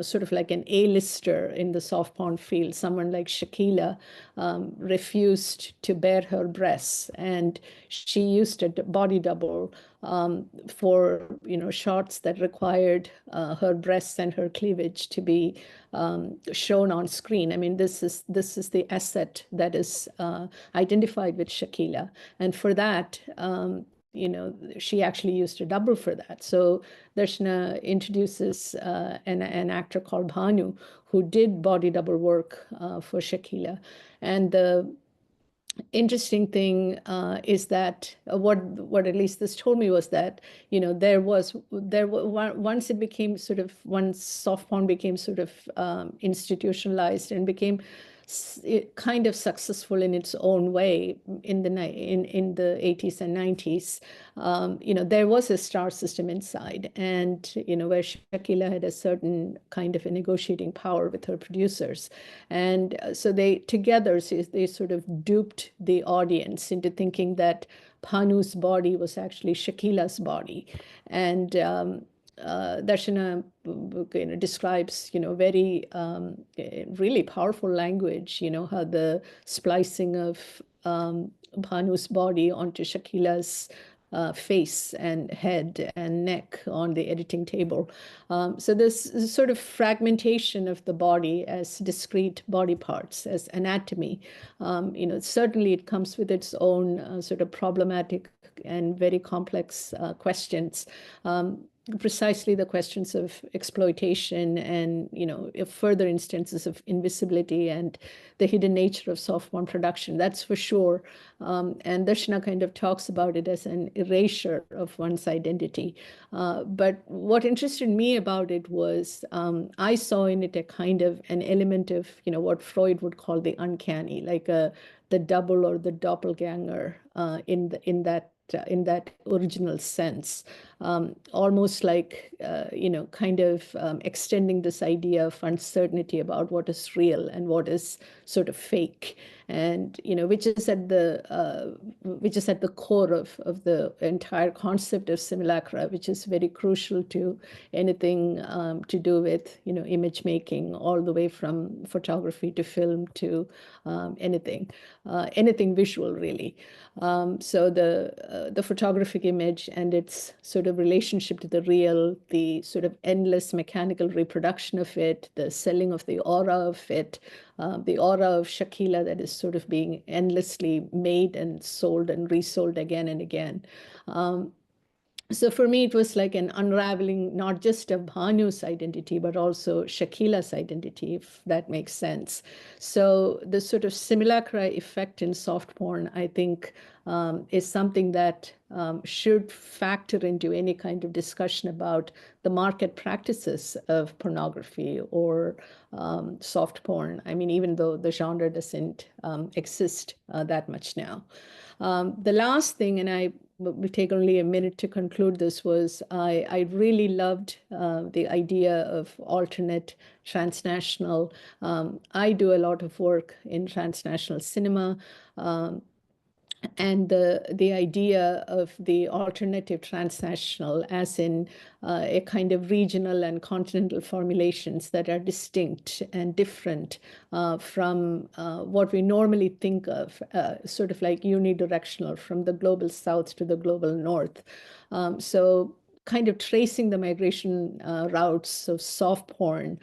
sort of like an A-lister in the soft porn field, someone like Shakila, refused to bare her breasts, and she used a body double for shots that required her breasts and her cleavage to be shown on screen. I mean, this is the asset that is identified with Shakila, and for that, she actually used a double for that. So Darshana introduces an actor called Bhanu, who did body double work for Shakila. And the interesting thing is that what at least this told me was that once it became sort of, once soft porn became sort of institutionalized and became kind of successful in its own way in the 80s and 90s, there was a star system inside, and where Shakila had a certain kind of a negotiating power with her producers, and so they sort of duped the audience into thinking that Bhanu's body was actually Shakila's body, and Darshana describes very really powerful language, how the splicing of Bhanu's body onto Shakila's face and head and neck on the editing table. So this sort of fragmentation of the body as discrete body parts, as anatomy, certainly it comes with its own sort of problematic and very complex questions. Precisely the questions of exploitation and further instances of invisibility and the hidden nature of soft porn production, that's for sure. And Darshana kind of talks about it as an erasure of one's identity. But what interested me about it was I saw in it a kind of an element of what Freud would call the uncanny, like the double or the doppelganger in that original sense, almost like, kind of extending this idea of uncertainty about what is real and what is sort of fake, and which is at the core of the entire concept of simulacra, which is very crucial to anything to do with image making, all the way from photography to film to anything visual, really. So the photographic image and its sort of relationship to the real, the sort of endless mechanical reproduction of it, the selling of the aura of it, the aura of Shakila that is sort of being endlessly made and sold and resold again and again. So for me, it was like an unraveling, not just of Bhanu's identity, but also Shakila's identity, if that makes sense. So the sort of simulacra effect in soft porn, I think, is something that should factor into any kind of discussion about the market practices of pornography or soft porn. I mean, even though the genre doesn't exist that much now. The last thing, and will take only a minute to conclude this, was I really loved the idea of alternate transnational. I do a lot of work in transnational cinema. and the idea of the alternative transnational as in a kind of regional and continental formulations that are distinct and different from what we normally think of, sort of like unidirectional from the global south to the global north. So kind of tracing the migration routes of soft porn,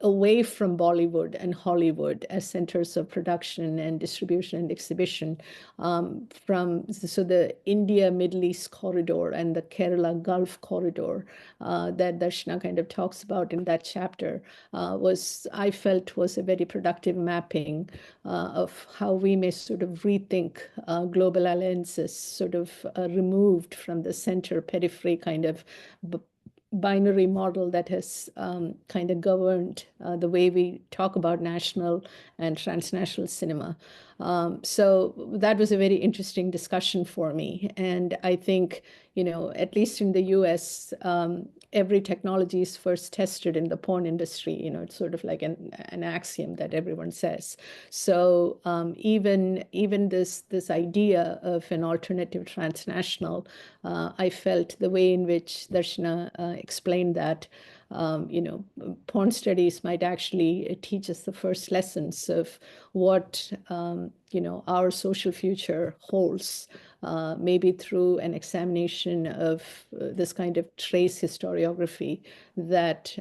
away from Bollywood and Hollywood as centers of production and distribution and exhibition, so the India Middle East corridor and the Kerala Gulf corridor that Darshana kind of talks about in that chapter I felt was a very productive mapping of how we may sort of rethink global alliances, sort of removed from the center periphery kind of binary model that has kind of governed the way we talk about national and transnational cinema. So that was a very interesting discussion for me. And I think, at least in the US, every technology is first tested in the porn industry. It's sort of like an axiom that everyone says. So even this idea of an alternative transnational, I felt the way in which Darshana explained that, porn studies might actually teach us the first lessons of what, our social future holds, maybe through an examination of this kind of trace historiography that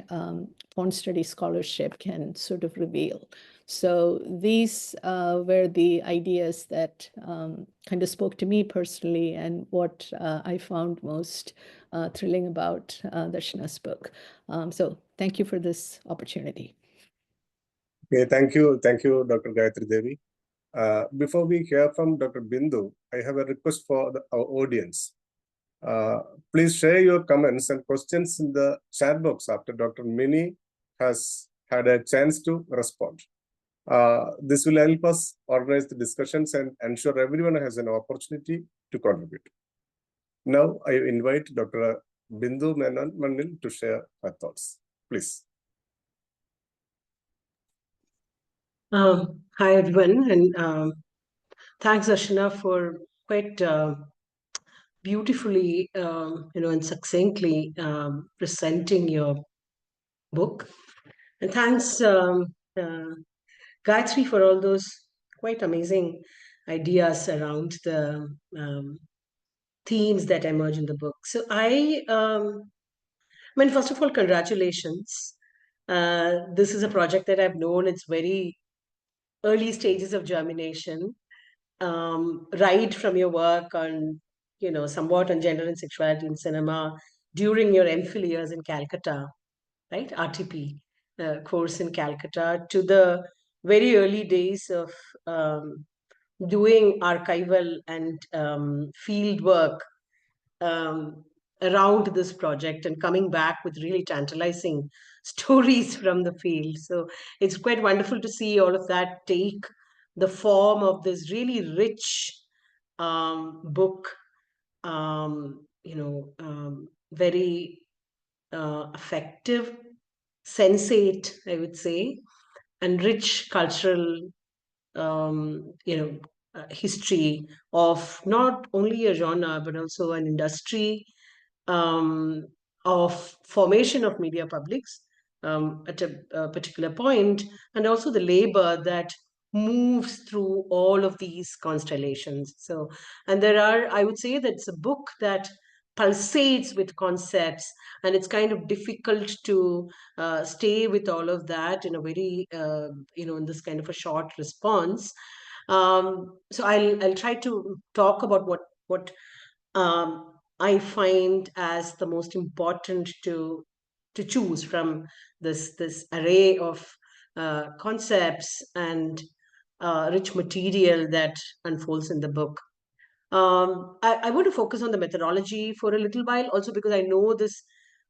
porn study scholarship can sort of reveal. So these were the ideas that kind of spoke to me personally and what I found most thrilling about Darshana's book. So thank you for this opportunity. Okay, thank you, Dr. Gayatri Devi. Before we hear from Dr. Bindu, I have a request for our audience. Please share your comments and questions in the chat box after Dr. Mini has had a chance to respond. This will help us organize the discussions and ensure everyone has an opportunity to contribute. Now, I invite Dr. Bindu Menon to share her thoughts. Please. Hi, everyone, and thanks, Darshana, for quite beautifully, and succinctly presenting your book. And thanks, Gayatri, for all those quite amazing ideas around the themes that emerge in the book. So I mean, first of all, congratulations. This is a project that I've known. It's very early stages of germination, right from your work on, somewhat on gender and sexuality in cinema during your MPhil years in Calcutta, right? RTP course in Calcutta, to the very early days of doing archival and field work around this project and coming back with really tantalizing stories from the field. So it's quite wonderful to see all of that take the form of this really rich book, very effective, sensate, I would say, and rich cultural, history of not only a genre, but also an industry, of formation of media publics at a particular point, and also the labor that moves through all of these constellations. So, and I would say that it's a book that pulsates with concepts, and it's kind of difficult to stay with all of that in a very, in this kind of a short response. So I'll try to talk about what I find as the most important to choose from this array of concepts and rich material that unfolds in the book. I want to focus on the methodology for a little while, also because I know this.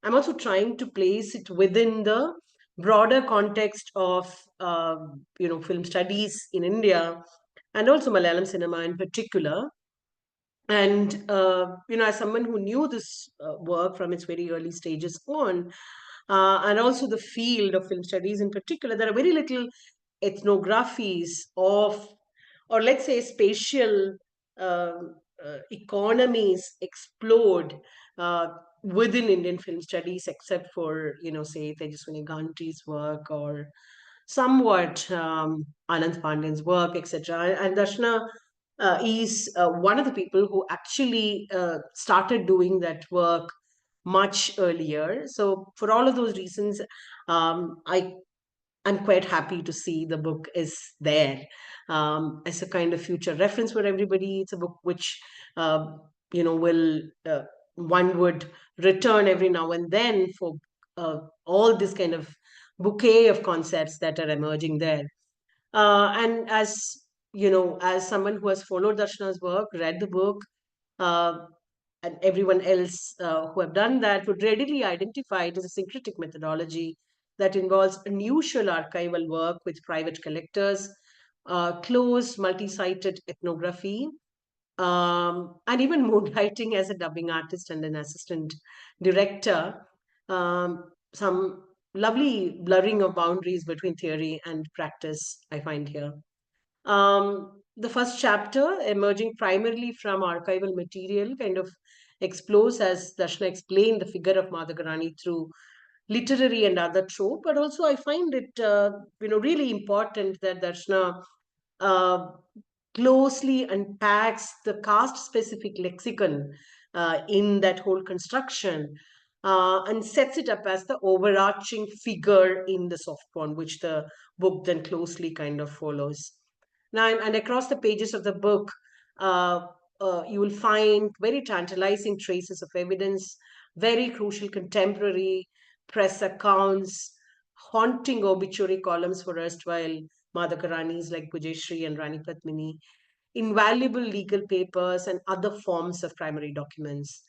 I'm also trying to place it within the broader context of film studies in India and also Malayalam cinema in particular. And as someone who knew this work from its very early stages on, and also the field of film studies in particular, there are very little ethnographies of or let's say spatial economies explode within Indian film studies, except for, say, Tejaswini Ganti's work or somewhat Anand Pandyan's work, etc. And Darshana is one of the people who actually started doing that work much earlier. So for all of those reasons, I'm quite happy to see the book is there as a kind of future reference for everybody. It's a book which will one would return every now and then for all this kind of bouquet of concepts that are emerging there. And as someone who has followed Darshana's work, read the book, uh, and everyone else who have done that would readily identify it as a syncretic methodology that involves unusual archival work with private collectors, close multi-sited ethnography, and even moonlighting as a dubbing artist and an assistant director. Some lovely blurring of boundaries between theory and practice I find here. The first chapter, emerging primarily from archival material, kind of explores, as Darshana explained, the figure of Madhakarani through literary and other trope. But also, I find it, really important that Darshana uh, closely unpacks the caste-specific lexicon in that whole construction. And sets it up as the overarching figure in the soft porn, which the book then closely kind of follows. Now, and across the pages of the book, uh, you will find very tantalizing traces of evidence, very crucial contemporary press accounts, haunting obituary columns for erstwhile Madhakaranis like Pujeshri and Rani Padmini, invaluable legal papers, and other forms of primary documents.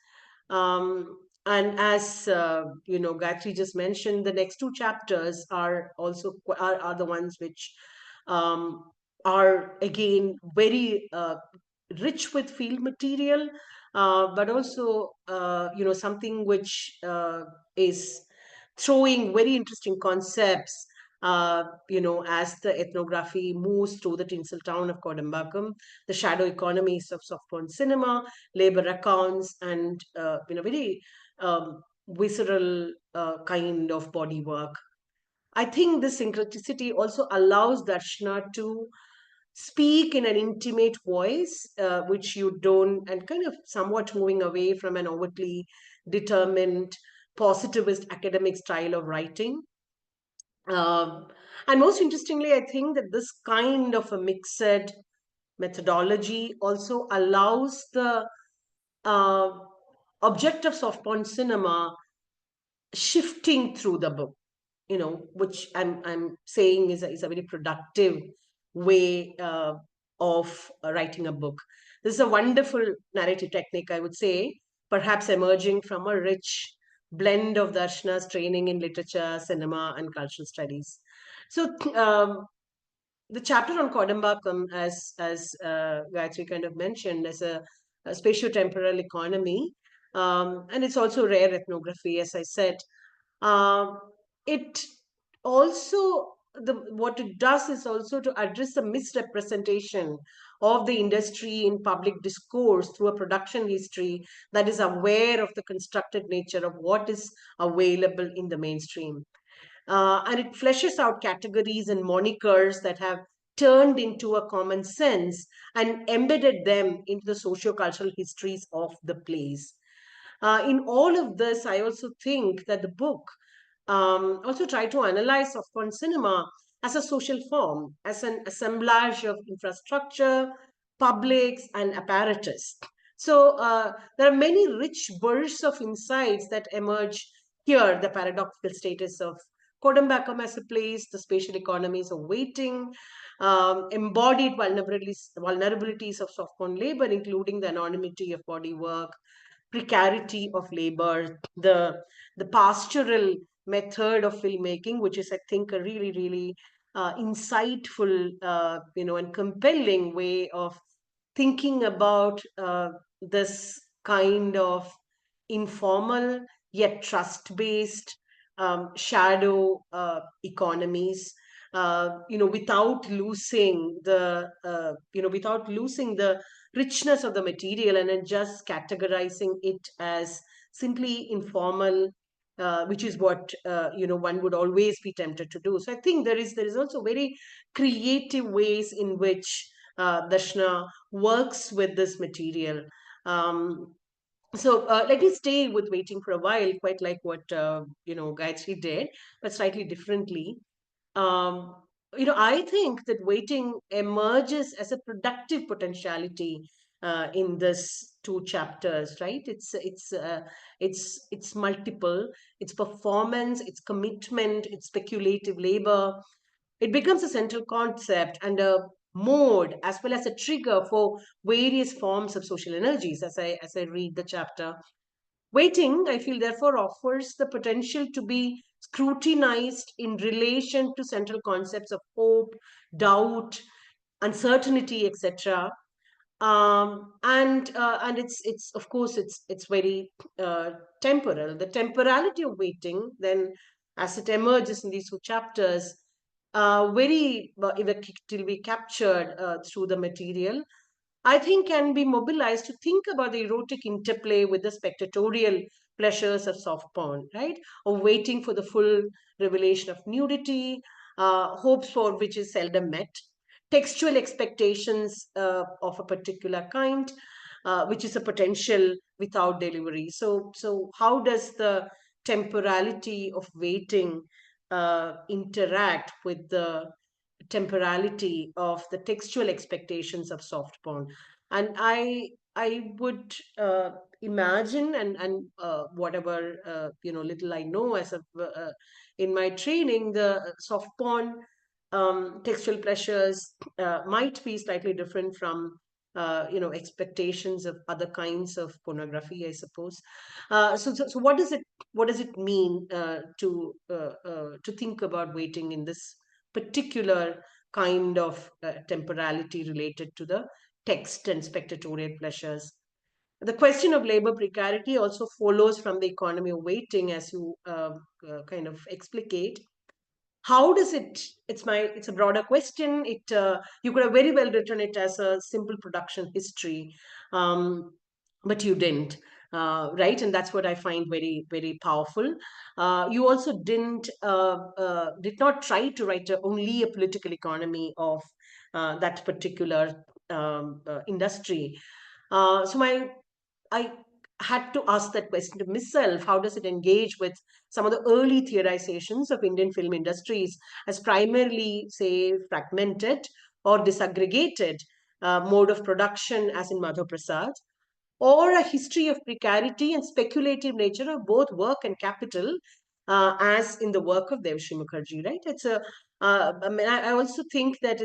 And as Gayatri just mentioned, the next two chapters are also are the ones which um, are again very rich with field material, but also something which is throwing very interesting concepts. As the ethnography moves through the tinsel town of Kodambakkam, the shadow economies of soft porn cinema, labor accounts, and very visceral kind of body work. I think this syncreticity also allows Darshana to speak in an intimate voice, which you don't, and kind of somewhat moving away from an overtly determined, positivist academic style of writing. Um, and most interestingly, I think that this kind of a mixed methodology also allows the uh, object of soft porn cinema shifting through the book, which I'm saying is a very productive way of writing a book. This is a wonderful narrative technique, I would say, perhaps emerging from a rich blend of Darshana's training in literature, cinema, and cultural studies. So the chapter on Kodambakkam, as Gayatri kind of mentioned, as a spatio-temporal economy, and it's also rare ethnography, as I said. Um, it also what it does is also to address the misrepresentation of the industry in public discourse through a production history that is aware of the constructed nature of what is available in the mainstream. And it fleshes out categories and monikers that have turned into a common sense and embedded them into the socio-cultural histories of the place. In all of this, I also think that the book also tried to analyze softporn cinema as a social form, as an assemblage of infrastructure, publics, and apparatus. So there are many rich bursts of insights that emerge here: the paradoxical status of Kodambakkam as a place, the spatial economies of waiting, embodied vulnerabilities of softporn labor, including the anonymity of body work, precarity of labor, the pastoral method of filmmaking, which is, I think, a really, really insightful, and compelling way of thinking about this kind of informal yet trust-based shadow economies. without losing the, without losing the richness of the material, and then just categorizing it as simply informal, which is what one would always be tempted to do. So I think there is also very creative ways in which Darshana works with this material. Um, so let me stay with waiting for a while, quite like what Gayatri did, but slightly differently. um, I think that waiting emerges as a productive potentiality in this two chapters, right? It's multiple. It's performance, it's commitment, it's speculative labor. It becomes a central concept and a mode as well as a trigger for various forms of social energies. As I read the chapter, waiting, I feel, therefore offers the potential to be scrutinized in relation to central concepts of hope, doubt, uncertainty, etc. And it's of course it's very temporal. The temporality of waiting, then, as it emerges in these two chapters, very evocatively captured through the material, I think can be mobilized to think about the erotic interplay with the spectatorial pleasures of soft porn, right? Of waiting for the full revelation of nudity, hopes for which is seldom met, textual expectations of a particular kind, which is a potential without delivery. So how does the temporality of waiting interact with the temporality of the textual expectations of soft porn? And I would imagine, and whatever little I know as of in my training, the soft porn textual pleasures might be slightly different from expectations of other kinds of pornography, I suppose. So what does it mean to think about waiting in this particular kind of temporality related to the text and spectatorial pleasures? The question of labor precarity also follows from the economy of waiting, as you kind of explicate. How does it's a broader question. You could have very well written it as a simple production history, um, but you didn't, right? And that's what I find very, very powerful. You also did not try to write only a political economy of that particular industry. So I had to ask that question to myself. How does it engage with some of the early theorizations of Indian film industries as primarily, say, fragmented or disaggregated mode of production, as in Madhav Prasad, or a history of precarity and speculative nature of both work and capital, as in the work of Devshri Mukherjee, right? I also think that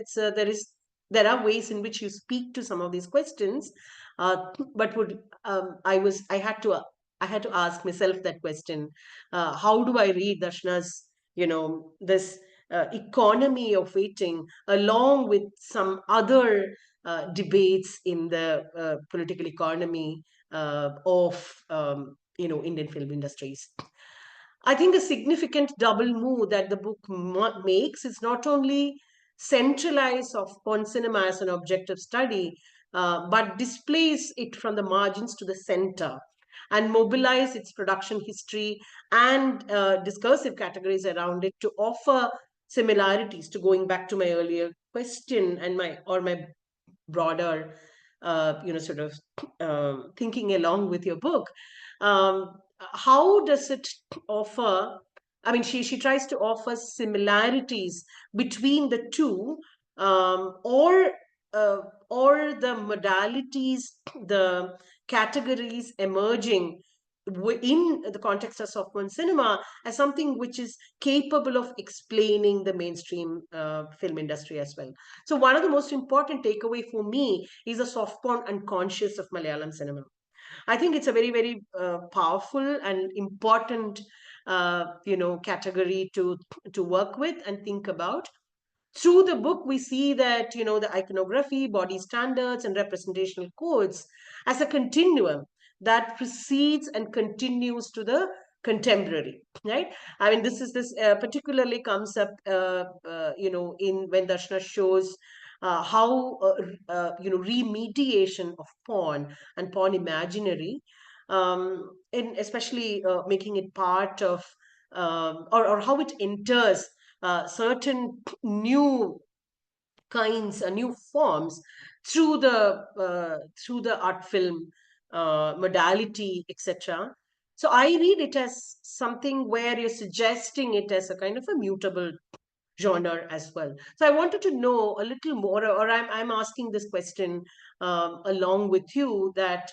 there are ways in which you speak to some of these questions, but would I had to ask myself that question: how do I read Darshana's, this economy of waiting, along with some other debates in the political economy of Indian film industries? I think a significant double move that the book makes is not only centralize of porn cinema as an object of study, but displace it from the margins to the center and mobilize its production history and discursive categories around it to offer similarities, to going back to my earlier question and my broader sort of thinking along with your book. How does it offer, I mean, she tries to offer similarities between the two, um, or uh, or the modalities, the categories emerging in the context of software cinema as something which is capable of explaining the mainstream film industry as well. So one of the most important takeaway for me is the soft porn unconscious of Malayalam cinema. I think it's a very, very powerful and important, category to work with and think about. Through the book, we see that, the iconography, body standards, and representational codes as a continuum that precedes and continues to the contemporary, right? I mean, this particularly comes up, in when Darshana shows how remediation of porn and porn imaginary, in especially making it part of, or how it enters certain new kinds, new forms through the art film modality, etc. So I read it as something where you're suggesting it as a kind of a mutable genre as well. So I wanted to know a little more, or I'm asking this question along with you, that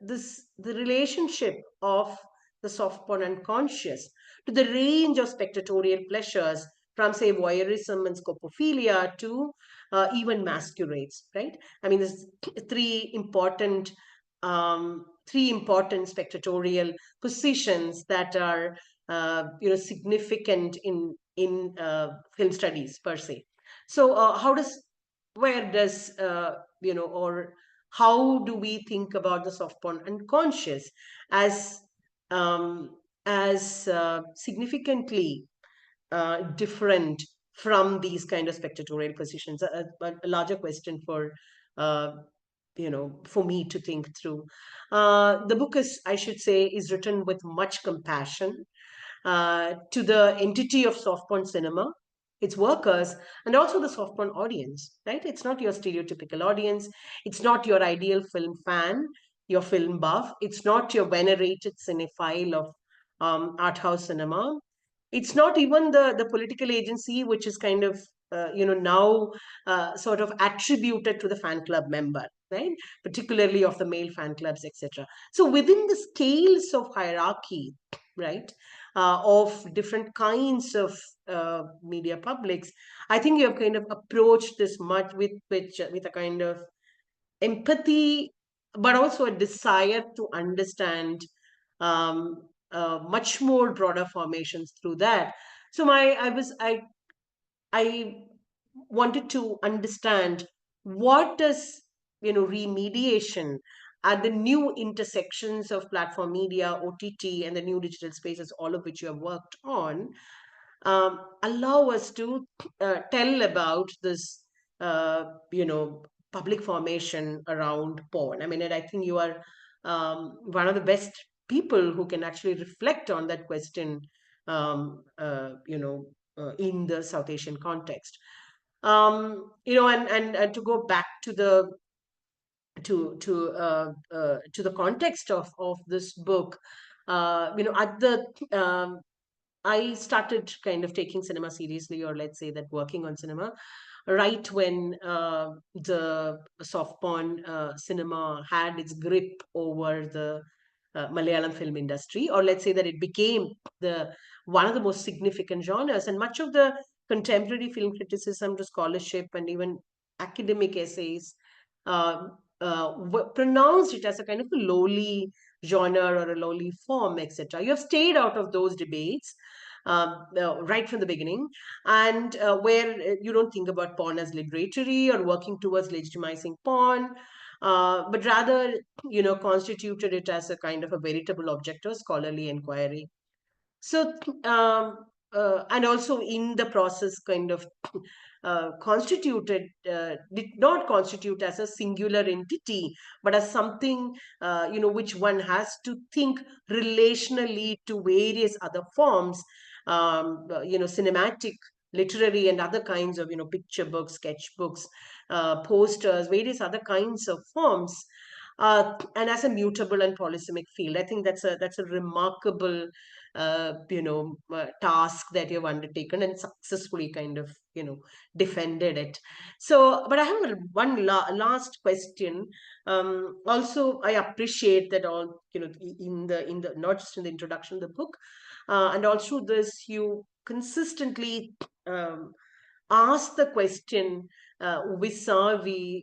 this the relationship of the soft porn unconscious to the range of spectatorial pleasures, from say voyeurism and scopophilia to even masquerades, right? I mean, there's three important spectatorial positions that are significant in film studies per se. So where does or how do we think about the soft porn unconscious as um, significantly different from these kind of spectatorial positions? A larger question for uh, for me to think through. The book is, I should say, is written with much compassion to the entity of soft porn cinema, its workers, and also the soft porn audience, right? It's not your stereotypical audience. It's not your ideal film fan, your film buff. It's not your venerated cinephile of art house cinema. It's not even the political agency, which is kind of now sort of attributed to the fan club member, right? Particularly of the male fan clubs, etc. So within the scales of hierarchy, right, of different kinds of media publics, I think you have kind of approached this much with a kind of empathy, but also a desire to understand much more broader formations through that. So I wanted to understand, what does remediation at the new intersections of platform media, OTT, and the new digital spaces, all of which you have worked on, allow us to tell about this, public formation around porn. I mean, and I think you are one of the best people who can actually reflect on that question, in the South Asian context. And to go back to the to the context of this book, at the I started kind of taking cinema seriously, or let's say that working on cinema, right when the soft porn cinema had its grip over the Malayalam film industry, or let's say that it became the one of the most significant genres, and much of the contemporary film criticism, to scholarship, and even academic essays pronounced it as a kind of a lowly genre or a lowly form, etc. You have stayed out of those debates right from the beginning, and where you don't think about porn as liberatory or working towards legitimizing porn, but rather, constituted it as a kind of a veritable object of scholarly inquiry. So, and also in the process, kind of did not constitute as a singular entity, but as something, which one has to think relationally to various other forms, cinematic, literary, and other kinds of, picture books, sketchbooks, posters, various other kinds of forms. And as a mutable and polysemic field, I think that's a remarkable task that you've undertaken and successfully kind of defended it. So, but I have one last question. Also, I appreciate that all, in the not just in the introduction of the book, and also this, you consistently ask the question vis-a-vis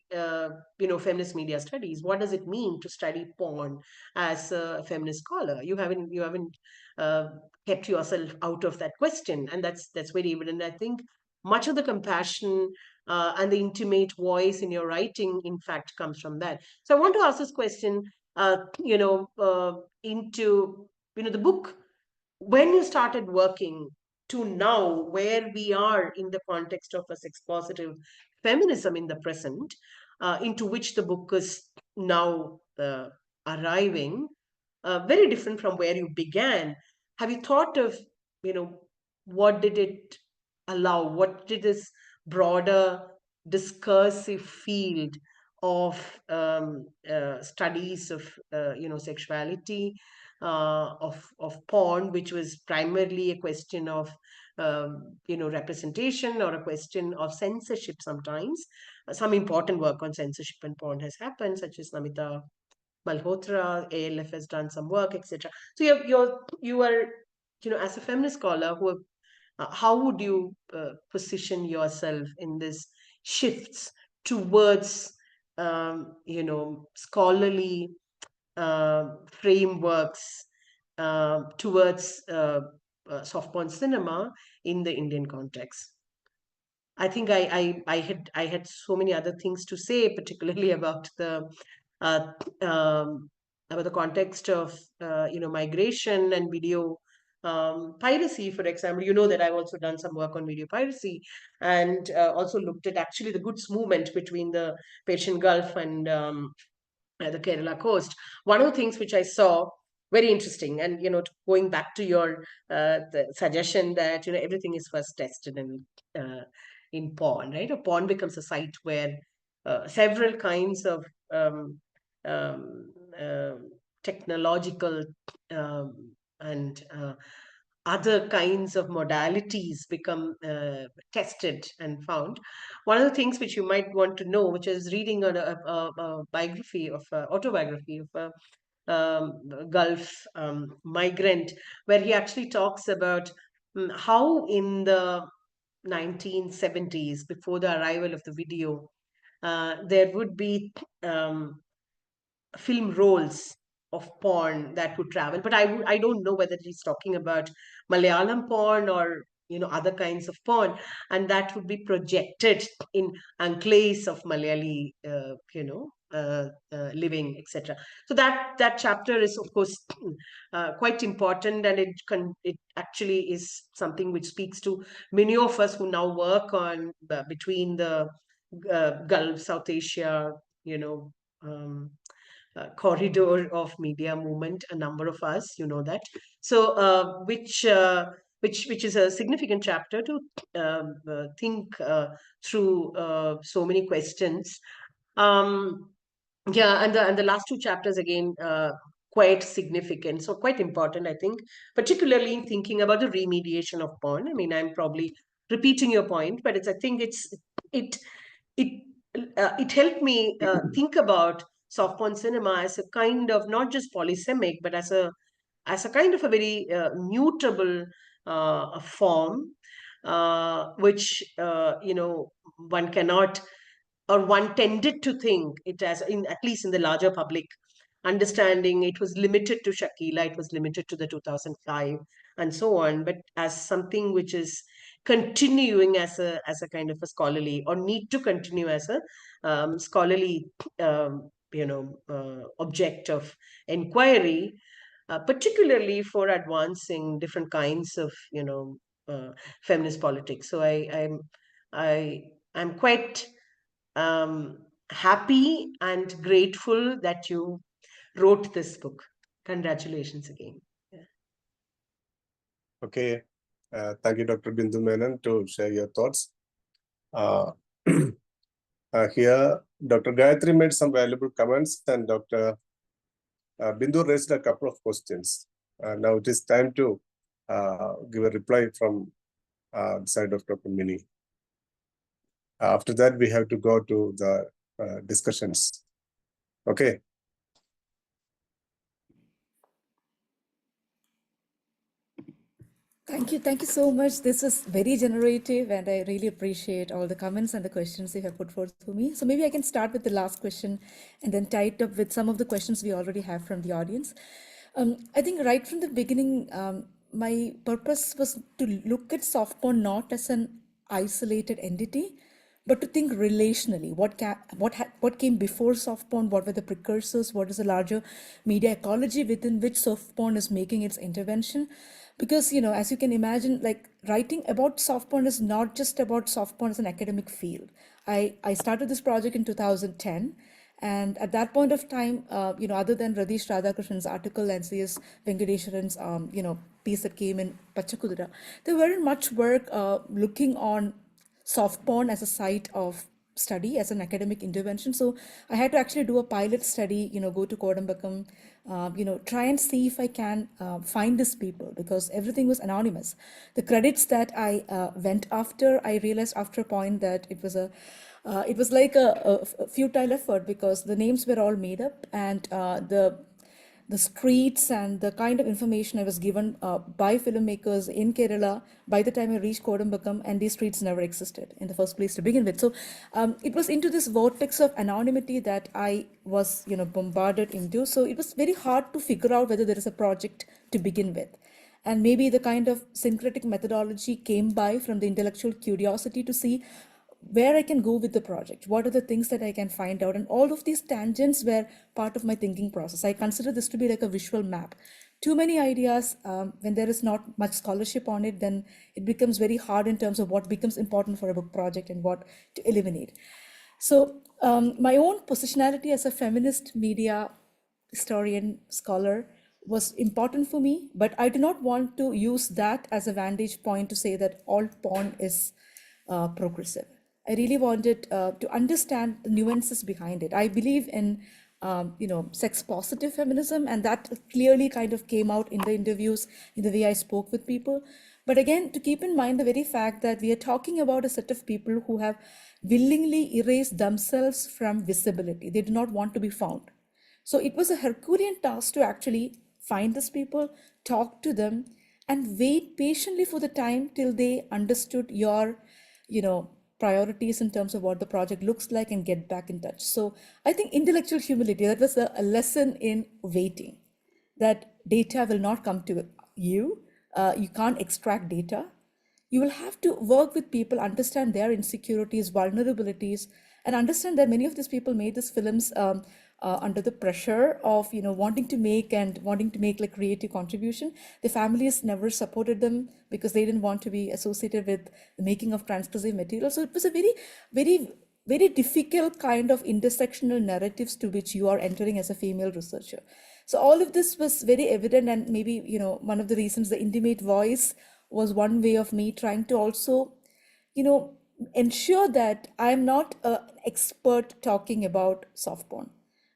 feminist media studies. What does it mean to study porn as a feminist scholar? You haven't uh, kept yourself out of that question, and that's very evident. I think much of the compassion and the intimate voice in your writing, in fact, comes from that. So I want to ask this question into, the book, when you started working to now, where we are in the context of a sex positive feminism in the present, into which the book is now arriving, very different from where you began. Have you thought of, what did it allow? What did this broader discursive field of studies of, sexuality, of porn, which was primarily a question of, representation, or a question of censorship sometimes. Some important work on censorship and porn has happened, such as Namita Malhotra, ALF has done some work, etc. So you are, as a feminist scholar, how would you position yourself in this shifts towards, scholarly frameworks, towards soft porn cinema in the Indian context? I think I had so many other things to say, particularly uh, um, about the context of, migration and video piracy, for example. You know that I've also done some work on video piracy, and also looked at actually the goods movement between the Persian Gulf and the Kerala coast. One of the things which I saw very interesting, and going back to your the suggestion that everything is first tested in porn, right? Or porn becomes a site where several kinds of um, um, technological and other kinds of modalities become tested and found. One of the things which you might want to know, which is reading a biography of autobiography of a Gulf migrant, where he actually talks about how in the 1970s, before the arrival of the video, there would be film rolls of porn that would travel. But I don't know whether he's talking about Malayalam porn or other kinds of porn, and that would be projected in enclaves of Malayali, living, etc. So that chapter is, of course, quite important, and it actually is something which speaks to many of us who now work on between the Gulf, South Asia, corridor of media movement, a number of us, that. So which is a significant chapter to think through so many questions. Yeah, and the last two chapters again, quite significant, so quite important, I think, particularly in thinking about the remediation of porn. I mean, I'm probably repeating your point, but I think it it it helped me think about soft porn cinema as a kind of not just polysemic, but as a kind of a very mutable form, which one cannot, or one tended to think it as, in at least in the larger public understanding, it was limited to Shakila, it was limited to the 2005 and so on, but as something which is continuing as a kind of a scholarly, or need to continue as a scholarly object of inquiry, particularly for advancing different kinds of feminist politics. So I'm quite happy and grateful that you wrote this book. Congratulations again. Yeah. Okay. Thank you, Dr. Bindu Menon, to share your thoughts. Here, Dr. Gayatri made some valuable comments, and Dr. Bindu raised a couple of questions. Now it is time to give a reply from the side of Dr. Mini. After that, we have to go to the discussions. Okay. Thank you so much. This was very generative, and I really appreciate all the comments and the questions you have put forth to me. So maybe I can start with the last question and then tie it up with some of the questions we already have from the audience. I think right from the beginning, my purpose was to look at soft porn not as an isolated entity, but to think relationally. What came before soft porn? What were the precursors? What is the larger media ecology within which soft porn is making its intervention? Because, as you can imagine, like writing about soft porn is not just about soft porn as an academic field. I started this project in 2010. And at that point of time, other than Radish Radhakrishnan's article and C.S. Venkateswaran's, piece that came in Pachakudra, there weren't much work looking on soft porn as a site of study, as an academic intervention. So I had to actually do a pilot study, go to Kodambakam, try and see if I can find these people, because everything was anonymous. The credits that I went after, I realized after a point that it was like a futile effort, because the names were all made up, and the streets and the kind of information I was given by filmmakers in Kerala by the time I reached Kodambakam, and these streets never existed in the first place to begin with. So it was into this vortex of anonymity that I was, bombarded into. So it was very hard to figure out whether there is a project to begin with. And maybe the kind of syncretic methodology came by from the intellectual curiosity to see where I can go with the project, what are the things that I can find out. And all of these tangents were part of my thinking process. I consider this to be like a visual map. Too many ideas, when there is not much scholarship on it, then it becomes very hard in terms of what becomes important for a book project and what to eliminate. So my own positionality as a feminist media historian, scholar, was important for me, but I do not want to use that as a vantage point to say that all porn is progressive. I really wanted to understand the nuances behind it. I believe in, sex positive feminism, and that clearly kind of came out in the interviews, in the way I spoke with people. But again, to keep in mind the very fact that we are talking about a set of people who have willingly erased themselves from visibility. They do not want to be found. So it was a Herculean task to actually find these people, talk to them, and wait patiently for the time till they understood your, priorities in terms of what the project looks like, and get back in touch. So I think intellectual humility, that was a lesson in waiting, that data will not come to you. You can't extract data. You will have to work with people, understand their insecurities, vulnerabilities, and understand that many of these people made these films under the pressure of wanting to make like creative contribution. The families never supported them because they didn't want to be associated with the making of transgressive material. So it was a very, very, very difficult kind of intersectional narratives to which you are entering as a female researcher. So all of this was very evident, and maybe one of the reasons the intimate voice was one way of me trying to also ensure that I'm not an expert talking about soft porn.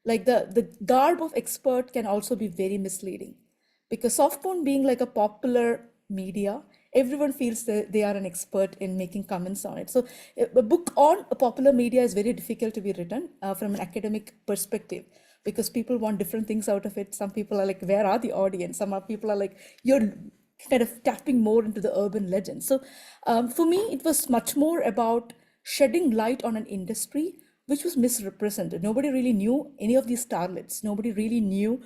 Like the garb of expert can also be very misleading, because soft porn being like a popular media, everyone feels that they are an expert in making comments on it. So a book on a popular media is very difficult to be written from an academic perspective, because people want different things out of it. Some people are like, where are the audience? Some people are like, you're kind of tapping more into the urban legend. So for me, it was much more about shedding light on an industry which was misrepresented. Nobody really knew any of these starlets. Nobody really knew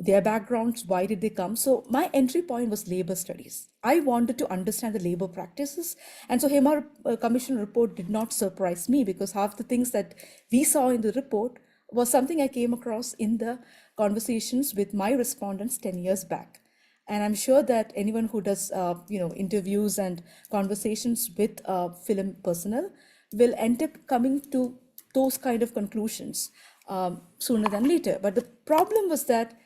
their backgrounds, why did they come. So my entry point was labor studies. I wanted to understand the labor practices. And so Hema Commission report did not surprise me, because half the things that we saw in the report was something I came across in the conversations with my respondents 10 years back. And I'm sure that anyone who does, interviews and conversations with film personnel will end up coming to those kind of conclusions sooner than later. But the problem was that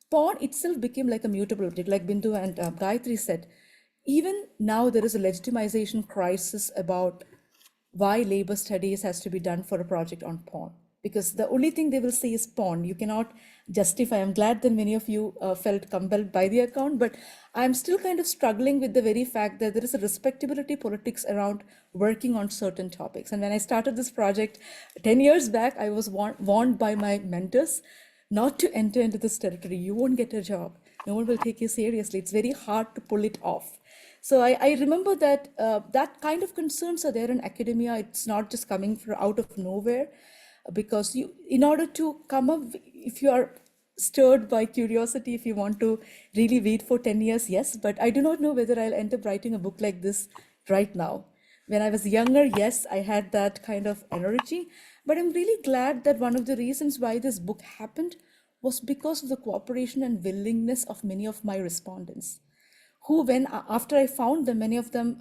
porn itself became like a mutable object, like Bindu and Gayatri said. Even now, there is a legitimization crisis about why labor studies has to be done for a project on porn, because the only thing they will say is porn. You cannot justify. I'm glad that many of you felt compelled by the account, but I'm still kind of struggling with the very fact that there is a respectability politics around working on certain topics. And when I started this project 10 years back, I was warned by my mentors not to enter into this territory. You won't get a job. No one will take you seriously. It's very hard to pull it off. So I remember that that kind of concerns are there in academia. It's not just coming from out of nowhere, because in order to come up, if you are stirred by curiosity, if you want to really wait for 10 years, yes, but I do not know whether I'll end up writing a book like this right now. When I was younger, yes, I had that kind of energy, but I'm really glad that one of the reasons why this book happened was because of the cooperation and willingness of many of my respondents who, when after I found them, many of them,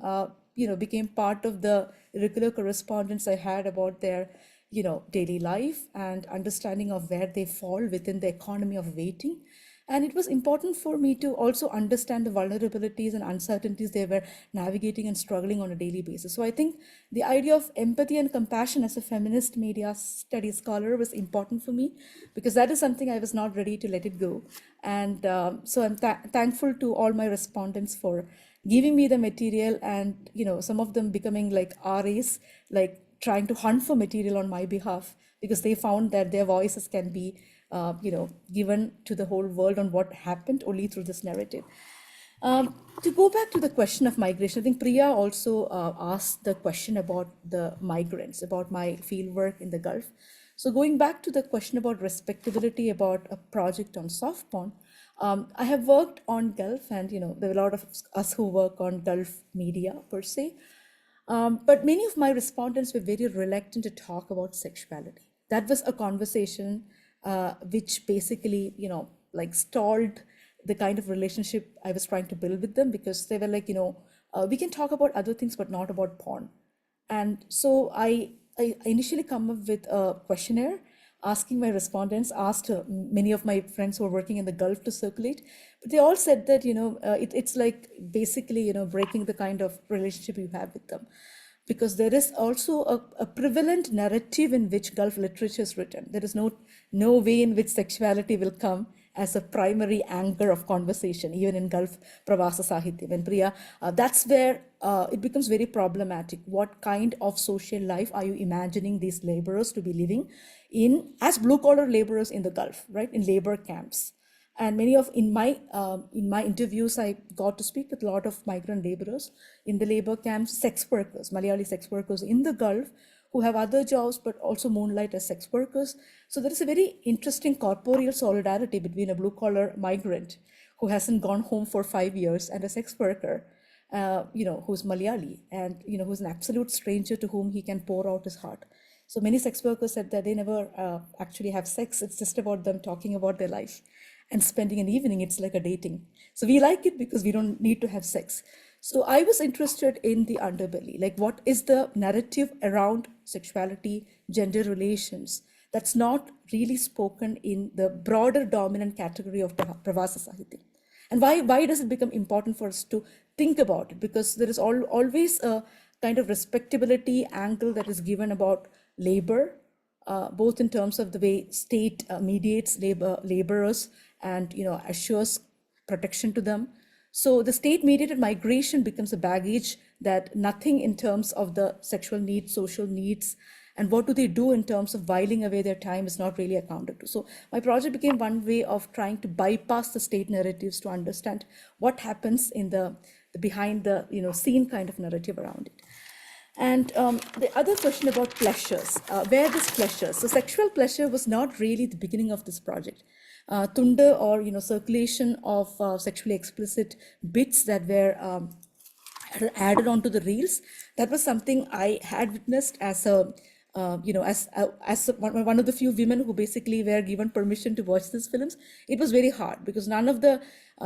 became part of the regular correspondence I had about their, daily life and understanding of where they fall within the economy of waiting. And it was important for me to also understand the vulnerabilities and uncertainties they were navigating and struggling on a daily basis. So I think the idea of empathy and compassion as a feminist media studies scholar was important for me because that is something I was not ready to let it go. And so I'm thankful to all my respondents for giving me the material and, some of them becoming like RAs, like trying to hunt for material on my behalf because they found that their voices can be given to the whole world on what happened only through this narrative. To go back to the question of migration, I think Priya also asked the question about the migrants, about my fieldwork in the Gulf. So going back to the question about respectability, about a project on soft porn, I have worked on Gulf, and there are a lot of us who work on Gulf media per se. But many of my respondents were very reluctant to talk about sexuality. That was a conversation which basically, like stalled the kind of relationship I was trying to build with them because they were like, we can talk about other things, but not about porn. And so I initially come up with a questionnaire asking my respondents, asked many of my friends who are working in the Gulf to circulate, but they all said that, it's like basically, breaking the kind of relationship you have with them. Because there is also a prevalent narrative in which Gulf literature is written. There is no way in which sexuality will come as a primary anchor of conversation, even in Gulf Pravasa Sahitya. And Priya, that's where it becomes very problematic. What kind of social life are you imagining these laborers to be living in as blue-collar laborers in the Gulf, right? In labor camps. And many of in my interviews, I got to speak with a lot of migrant laborers in the labor camps, sex workers, Malayali sex workers in the Gulf, who have other jobs but also moonlight as sex workers. So there is a very interesting corporeal solidarity between a blue-collar migrant who hasn't gone home for 5 years and a sex worker, who's Malayali and who's an absolute stranger to whom he can pour out his heart. So many sex workers said that they never actually have sex. It's just about them talking about their life and spending an evening. It's like a dating. So we like it because we don't need to have sex. So I was interested in the underbelly, like what is the narrative around sexuality, gender relations that's not really spoken in the broader dominant category of Pravasa Sahitya. And why does it become important for us to think about it? Because there is always a kind of respectability angle that is given about labor, both in terms of the way state mediates laborers and assures protection to them. So the state mediated migration becomes a baggage that nothing in terms of the sexual needs, social needs, and what do they do in terms of whiling away their time is not really accounted to. So my project became one way of trying to bypass the state narratives to understand what happens in the behind the scene kind of narrative around it. And the other question about pleasures, where this pleasure? So sexual pleasure was not really the beginning of this project. Tunda or circulation of sexually explicit bits that were added onto the reels. That was something I had witnessed as a one of the few women who basically were given permission to watch these films. It was very hard because none of the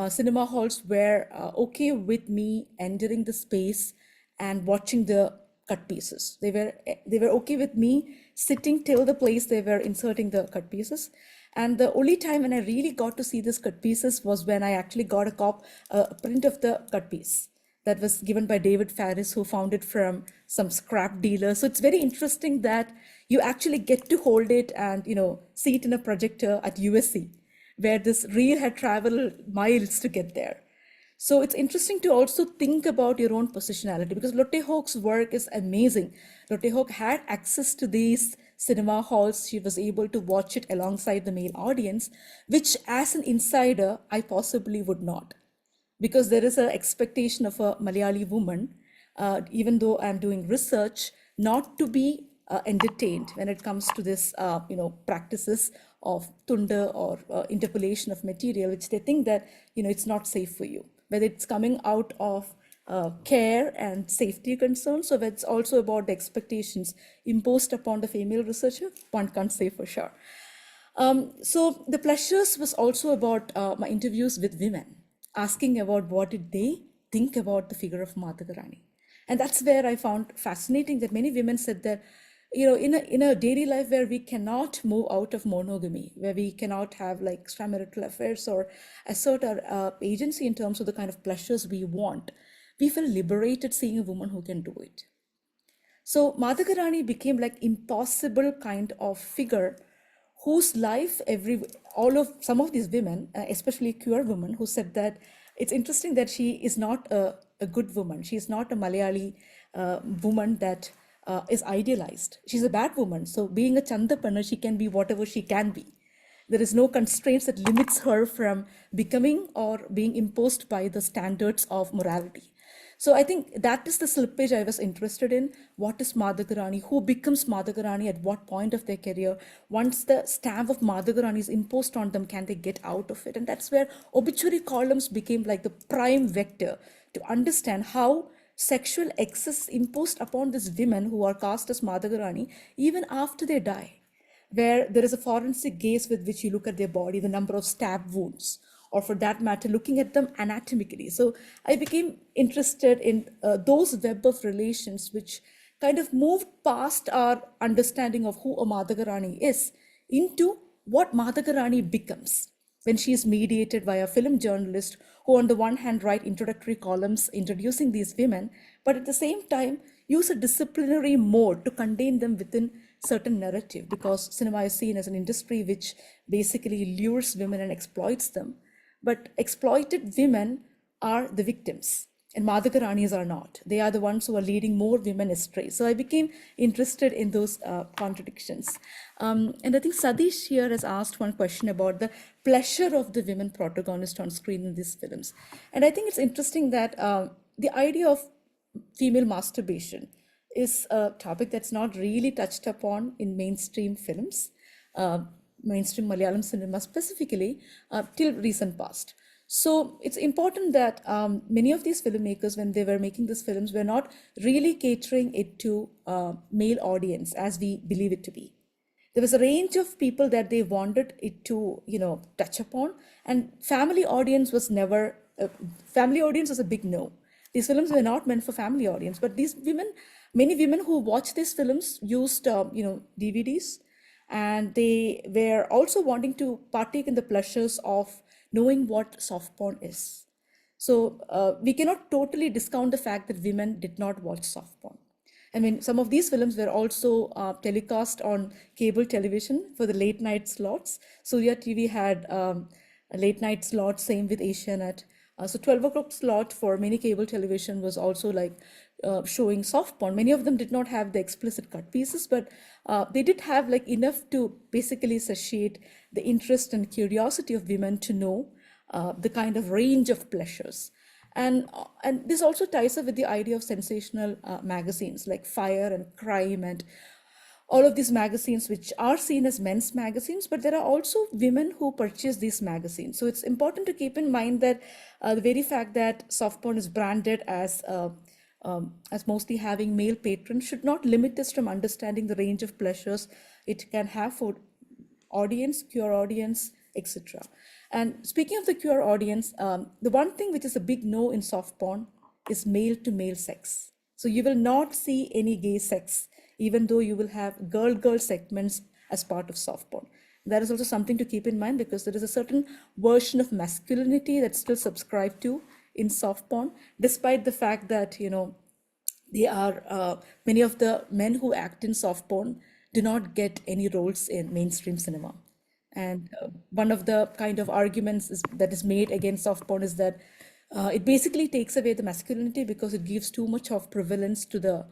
cinema halls were okay with me entering the space and watching the cut pieces. They were okay with me sitting till the place they were inserting the cut pieces. And the only time when I really got to see these cut pieces was when I actually got a print of the cut piece that was given by David Farris, who found it from some scrap dealer. So it's very interesting that you actually get to hold it and see it in a projector at USC, where this reel had traveled miles to get there. So it's interesting to also think about your own positionality because Lotte Hoke's work is amazing. Lotte Hoke had access to these cinema halls. She was able to watch it alongside the male audience, which as an insider, I possibly would not. Because there is an expectation of a Malayali woman, even though I'm doing research, not to be entertained when it comes to this, practices of tunda or interpolation of material, which they think that, it's not safe for you. Whether it's coming out of care and safety concerns. So it's also about the expectations imposed upon the female researcher. One can't say for sure. So the pleasures was also about my interviews with women, asking about what did they think about the figure of Madhava Rani. And that's where I found fascinating that many women said that, in a daily life where we cannot move out of monogamy, where we cannot have like extramarital affairs or assert our agency in terms of the kind of pleasures we want, we feel liberated seeing a woman who can do it. So Madhava Rani became like impossible kind of figure whose life some of these women, especially queer women, who said that it's interesting that she is not a good woman. She is not a Malayali woman that is idealized. She's a bad woman. So being a Chandapanna, she can be whatever she can be. There is no constraints that limits her from becoming or being imposed by the standards of morality. So I think that is the slippage I was interested in. What is Madhava Rani? Who becomes Madhava Rani at what point of their career? Once the stamp of Madhava Rani is imposed on them, can they get out of it? And that's where obituary columns became like the prime vector to understand how sexual excess imposed upon these women who are cast as Madhava Rani even after they die, where there is a forensic gaze with which you look at their body, the number of stab wounds, or for that matter, looking at them anatomically. So I became interested in those web of relations which kind of moved past our understanding of who a Madhava Rani is into what Madhava Rani becomes when she is mediated by a film journalist who on the one hand write introductory columns introducing these women, but at the same time use a disciplinary mode to contain them within certain narrative, because cinema is seen as an industry which basically lures women and exploits them. But exploited women are the victims, and Madhava Ranis are not. They are the ones who are leading more women astray. So I became interested in those contradictions. And I think Sadish here has asked one question about the pleasure of the women protagonist on screen in these films. And I think it's interesting that the idea of female masturbation is a topic that's not really touched upon in mainstream films, mainstream Malayalam cinema specifically, till recent past. So it's important that many of these filmmakers, when they were making these films, were not really catering it to male audience as we believe it to be. There was a range of people that they wanted it to, touch upon, and family audience was a big no. These films were not meant for family audience, but many women who watched these films used, DVDs, and they were also wanting to partake in the pleasures of knowing what soft porn is. So we cannot totally discount the fact that women did not watch soft porn. I mean, some of these films were also telecast on cable television for the late night slots. Surya TV had a late night slot, same with Asianet. So 12 o'clock slot for many cable television was also like showing soft porn. Many of them did not have the explicit cut pieces, but they did have like enough to basically satiate the interest and curiosity of women to know the kind of range of pleasures. And this also ties up with the idea of sensational magazines like Fire and Crime and all of these magazines, which are seen as men's magazines, but there are also women who purchase these magazines. So it's important to keep in mind that the very fact that soft porn is branded as mostly having male patrons should not limit us from understanding the range of pleasures it can have for audience, queer audience, etc. And speaking of the queer audience, the one thing which is a big no in soft porn is male to male sex. So you will not see any gay sex, even though you will have girl segments as part of soft porn. That is also something to keep in mind, because there is a certain version of masculinity that's still subscribed to in soft porn, despite the fact that, they are many of the men who act in soft porn do not get any roles in mainstream cinema. And one of the kind of arguments that is made against soft porn is that it basically takes away the masculinity because it gives too much of prevalence to the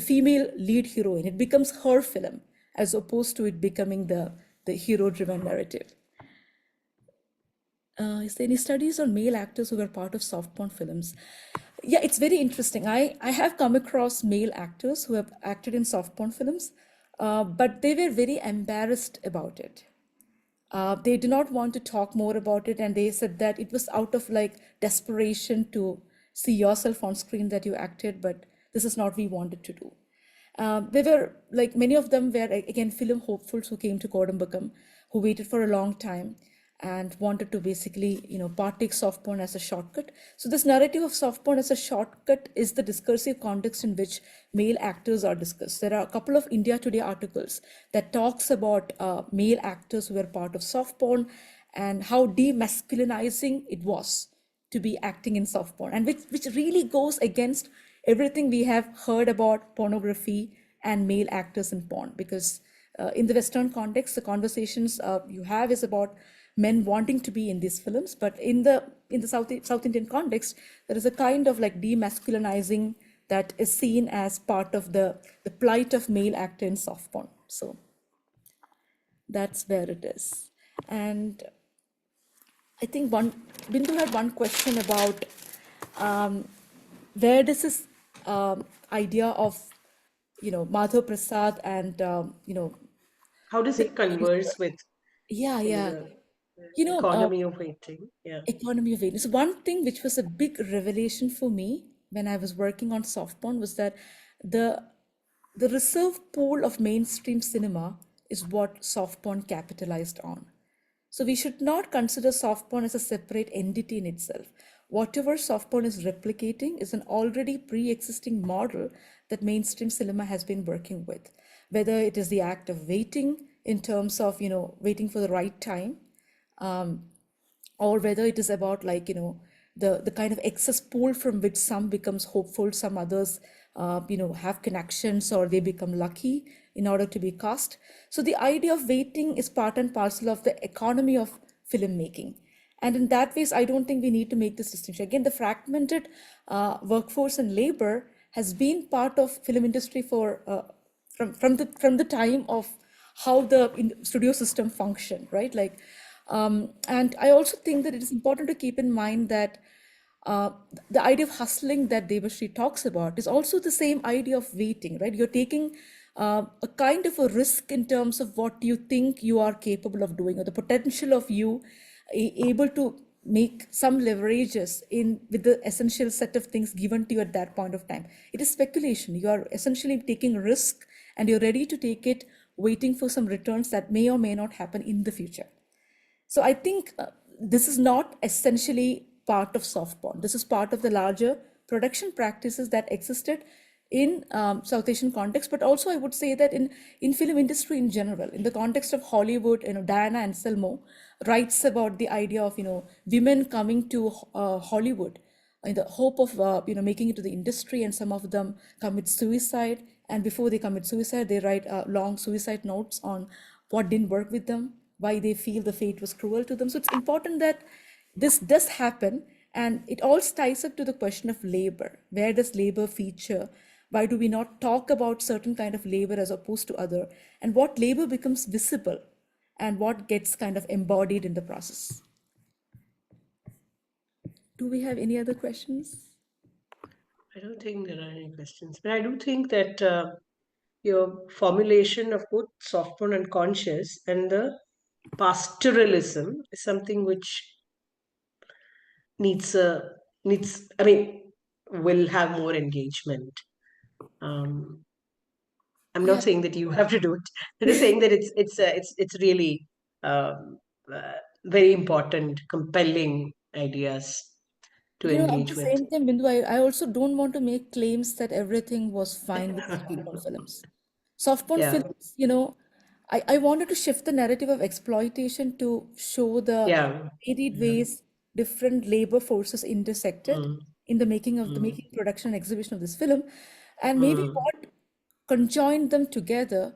female lead heroine. It becomes her film as opposed to it becoming the hero-driven narrative. Is there any studies on male actors who were part of soft porn films? Yeah, it's very interesting. I have come across male actors who have acted in soft porn films, but they were very embarrassed about it. They did not want to talk more about it, and they said that it was out of like desperation to see yourself on screen that you acted, but this is not what we wanted to do. They were like many of them were again film hopefuls who came to Kodambakam, who waited for a long time and wanted to basically partake soft porn as a shortcut. So this narrative of soft porn as a shortcut is the discursive context in which male actors are discussed. There are a couple of India Today articles that talks about male actors who were part of soft porn and how demasculinizing it was to be acting in soft porn, and which really goes against everything we have heard about pornography and male actors in porn. Because in the Western context, the conversations you have is about men wanting to be in these films, but in the South Indian context, there is a kind of like demasculinizing that is seen as part of the plight of male actor in soft porn. So that's where it is. And I think Bindu had one question about where does this idea of Madhav Prasad and How does it converse with yeah, yeah, the economy of waiting? Yeah. economy of awareness. One thing which was a big revelation for me when I was working on soft porn was that the the reserve pool of mainstream cinema is what soft porn capitalized on. So we should not consider soft porn as a separate entity in itself. Whatever soft porn is replicating is an already pre-existing model that mainstream cinema has been working with. Whether it is the act of waiting in terms of, waiting for the right time, or whether it is about the kind of excess pool from which some becomes hopeful, some others have connections or they become lucky in order to be cast. So the idea of waiting is part and parcel of the economy of filmmaking. And in that ways, I don't think we need to make this distinction. Again, the fragmented workforce and labor has been part of film industry for from the time of how the studio system functioned, right? And I also think that it is important to keep in mind that uh, the idea of hustling that Devashri talks about is also the same idea of waiting, right? You're taking a kind of a risk in terms of what you think you are capable of doing, or the potential of you able to make some leverages in with the essential set of things given to you at that point of time. It is speculation. You are essentially taking a risk and you're ready to take it, waiting for some returns that may or may not happen in the future. So I think this is not essentially part of soft porn. This is part of the larger production practices that existed in South Asian context, but also I would say that in film industry in general, in the context of Hollywood, Diana Anselmo writes about the idea of women coming to Hollywood in the hope of making it to the industry, and some of them commit suicide, and before they commit suicide they write long suicide notes on what didn't work with them, why they feel the fate was cruel to them. So it's important that this does happen, and it all ties up to the question of labor. Where does labor feature? Why do we not talk about certain kind of labor as opposed to other, and what labor becomes visible and what gets kind of embodied in the process? Do we have any other questions? I don't think there are any questions, but I do think that your formulation of both soft porn and conscious and the pastoralism is something which needs a needs. I mean, will have more engagement. Um, I'm Yeah, not saying that you have to do it. I'm just saying that it's really uh, very important, compelling ideas to at the engage with. same time, Bindu, I also don't want to make claims that everything was fine with soft porn films. Soft porn Yeah, films, I wanted to shift the narrative of exploitation to show the yeah, varied yeah. ways different labor forces intersected Mm, in the making of the mm, making, production, and exhibition of this film. And maybe mm, what conjoined them together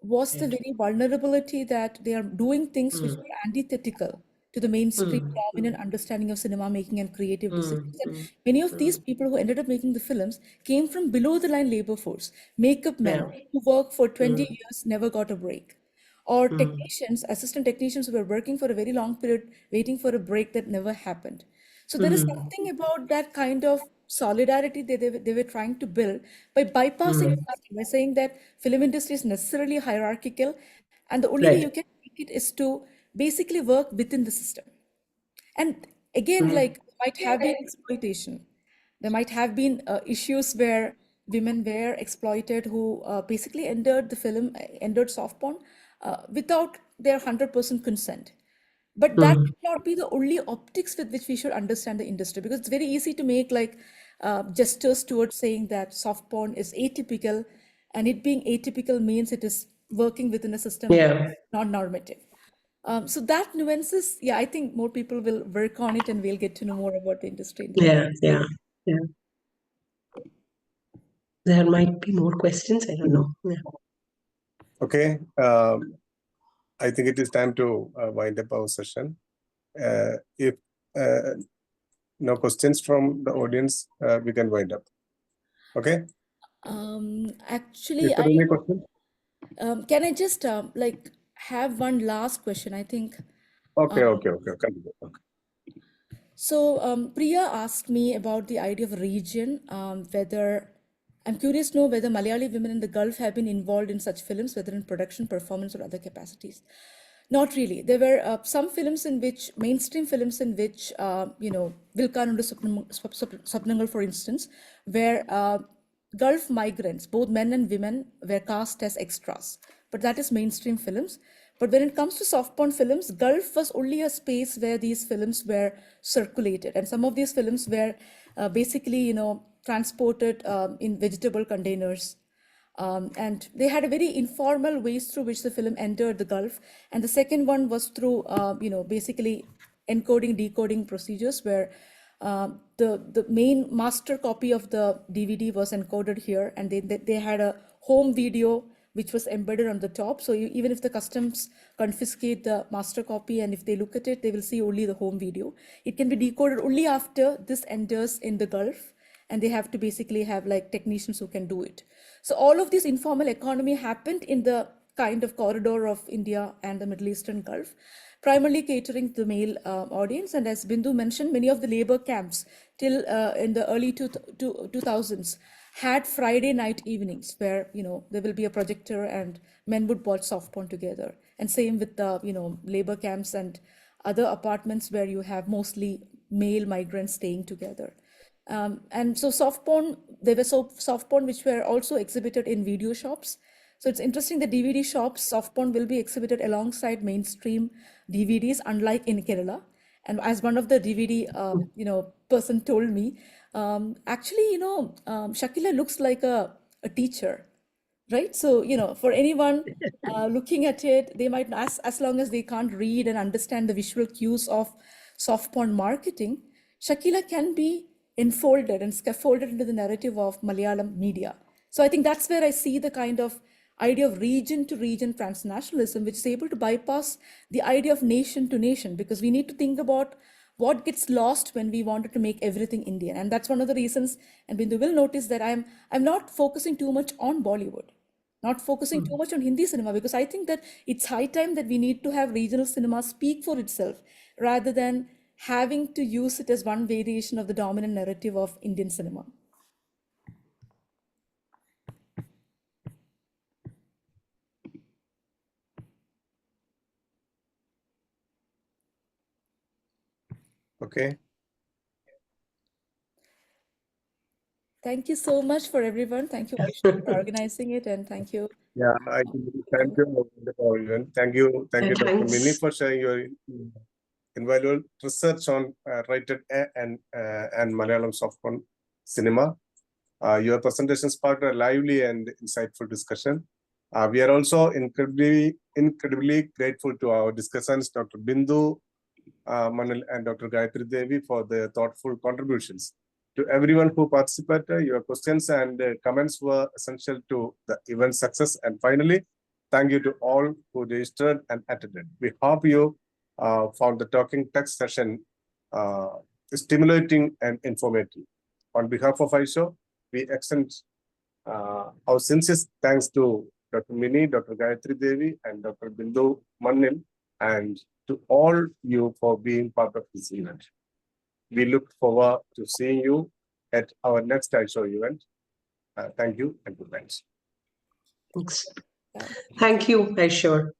was the right. very vulnerability that they are doing things which Mm, were antithetical to the mainstream mm, dominant understanding of cinema making and creative mm, disciplines. And mm, many of these mm. people who ended up making the films came from below the line labor force, makeup men Yeah. who worked for 20 Mm, years, never got a break, or mm, technicians, assistant technicians who were working for a very long period, waiting for a break that never happened. So there is mm, something about that kind of solidarity they were trying to build by bypassing mm. the system, by saying that film industry is necessarily hierarchical, and the only way you Right. can make it is to basically work within the system. And again, Mm, like might have been exploitation, There might have been issues where women were exploited who basically entered the film, entered soft porn without their 100% consent. But that should not be the only optics with which we should understand the industry, because it's very easy to make like gestures towards saying that soft porn is atypical, and it being atypical means it is working within a system Yeah. non-normative. So that nuances, yeah, I think more people will work on it and we'll get to know more about the industry. Yeah. There might be more questions. I don't know. Yeah. Okay. I think it is time to wind up our session. If no questions from the audience, we can wind up. Okay. Actually, Is there any question? can I just like have one last question? I think. Okay. Continue. Okay. So Priya asked me about the idea of region, whether I'm curious to know whether Malayali women in the Gulf have been involved in such films, whether in production, performance, or other capacities. Not really. There were some films in which, mainstream films in which, Vilkanundu Sapnangal, for instance, where Gulf migrants, both men and women, were cast as extras. But that is mainstream films. But when it comes to soft porn films, Gulf was only a space where these films were circulated. And some of these films were basically, transported in vegetable containers. And they had a very informal ways through which the film entered the Gulf. And the second one was through, basically encoding, decoding procedures where the main master copy of the DVD was encoded here, and they had a home video which was embedded on the top. So even if the customs confiscate the master copy, and if they look at it, they will see only the home video. It can be decoded only after this enters in the Gulf, and they have to basically have like technicians who can do it. So all of this informal economy happened in the kind of corridor of India and the Middle Eastern Gulf, primarily catering to the male audience. And as Bindu mentioned, many of the labor camps till in the early 2000s had Friday night evenings where, there will be a projector and men would watch soft porn together. And same with the, labor camps and other apartments where you have mostly male migrants staying together. And so soft porn, there were soft porn which were also exhibited in video shops. So it's interesting that DVD shops, soft porn will be exhibited alongside mainstream DVDs, unlike in Kerala. And as one of the DVD, person told me, actually, Shakila looks like a teacher, right? So, for anyone looking at it, they might, as long as they can't read and understand the visual cues of soft porn marketing, Shakila can be enfolded and scaffolded into the narrative of Malayalam media. So I think that's where I see the kind of idea of region to region transnationalism, which is able to bypass the idea of nation to nation, because we need to think about what gets lost when we wanted to make everything Indian. And that's one of the reasons, and Bindu will notice that I'm not focusing too much on Bollywood, not focusing too much on Hindi cinema, because I think that it's high time that we need to have regional cinema speak for itself, rather than having to use it as one variation of the dominant narrative of Indian cinema. Okay. Thank you so much for everyone. Thank you, Vaishnav, for organizing it, and thank you. Yeah, thank you. Thank you, Dr. Thanks. Mini, for sharing your invaluable research on rated A and Malayalam soft porn cinema. Your presentation sparked a lively and insightful discussion. We are also incredibly grateful to our discussants, Dr. Bindu Manil and Dr. Gayatri Devi, for their thoughtful contributions. To everyone who participated, your questions and comments were essential to the event's success. And finally, thank you to all who registered and attended. We hope you found the Talking Text session stimulating and informative. On behalf of ISHO, we extend our sincere thanks to Dr. Mini, Dr. Gayatri Devi, and Dr. Bindu Manil, and to all you for being part of this event. We look forward to seeing you at our next ISHO event. Thank you and good night. Thanks. Thank you, Aishwar.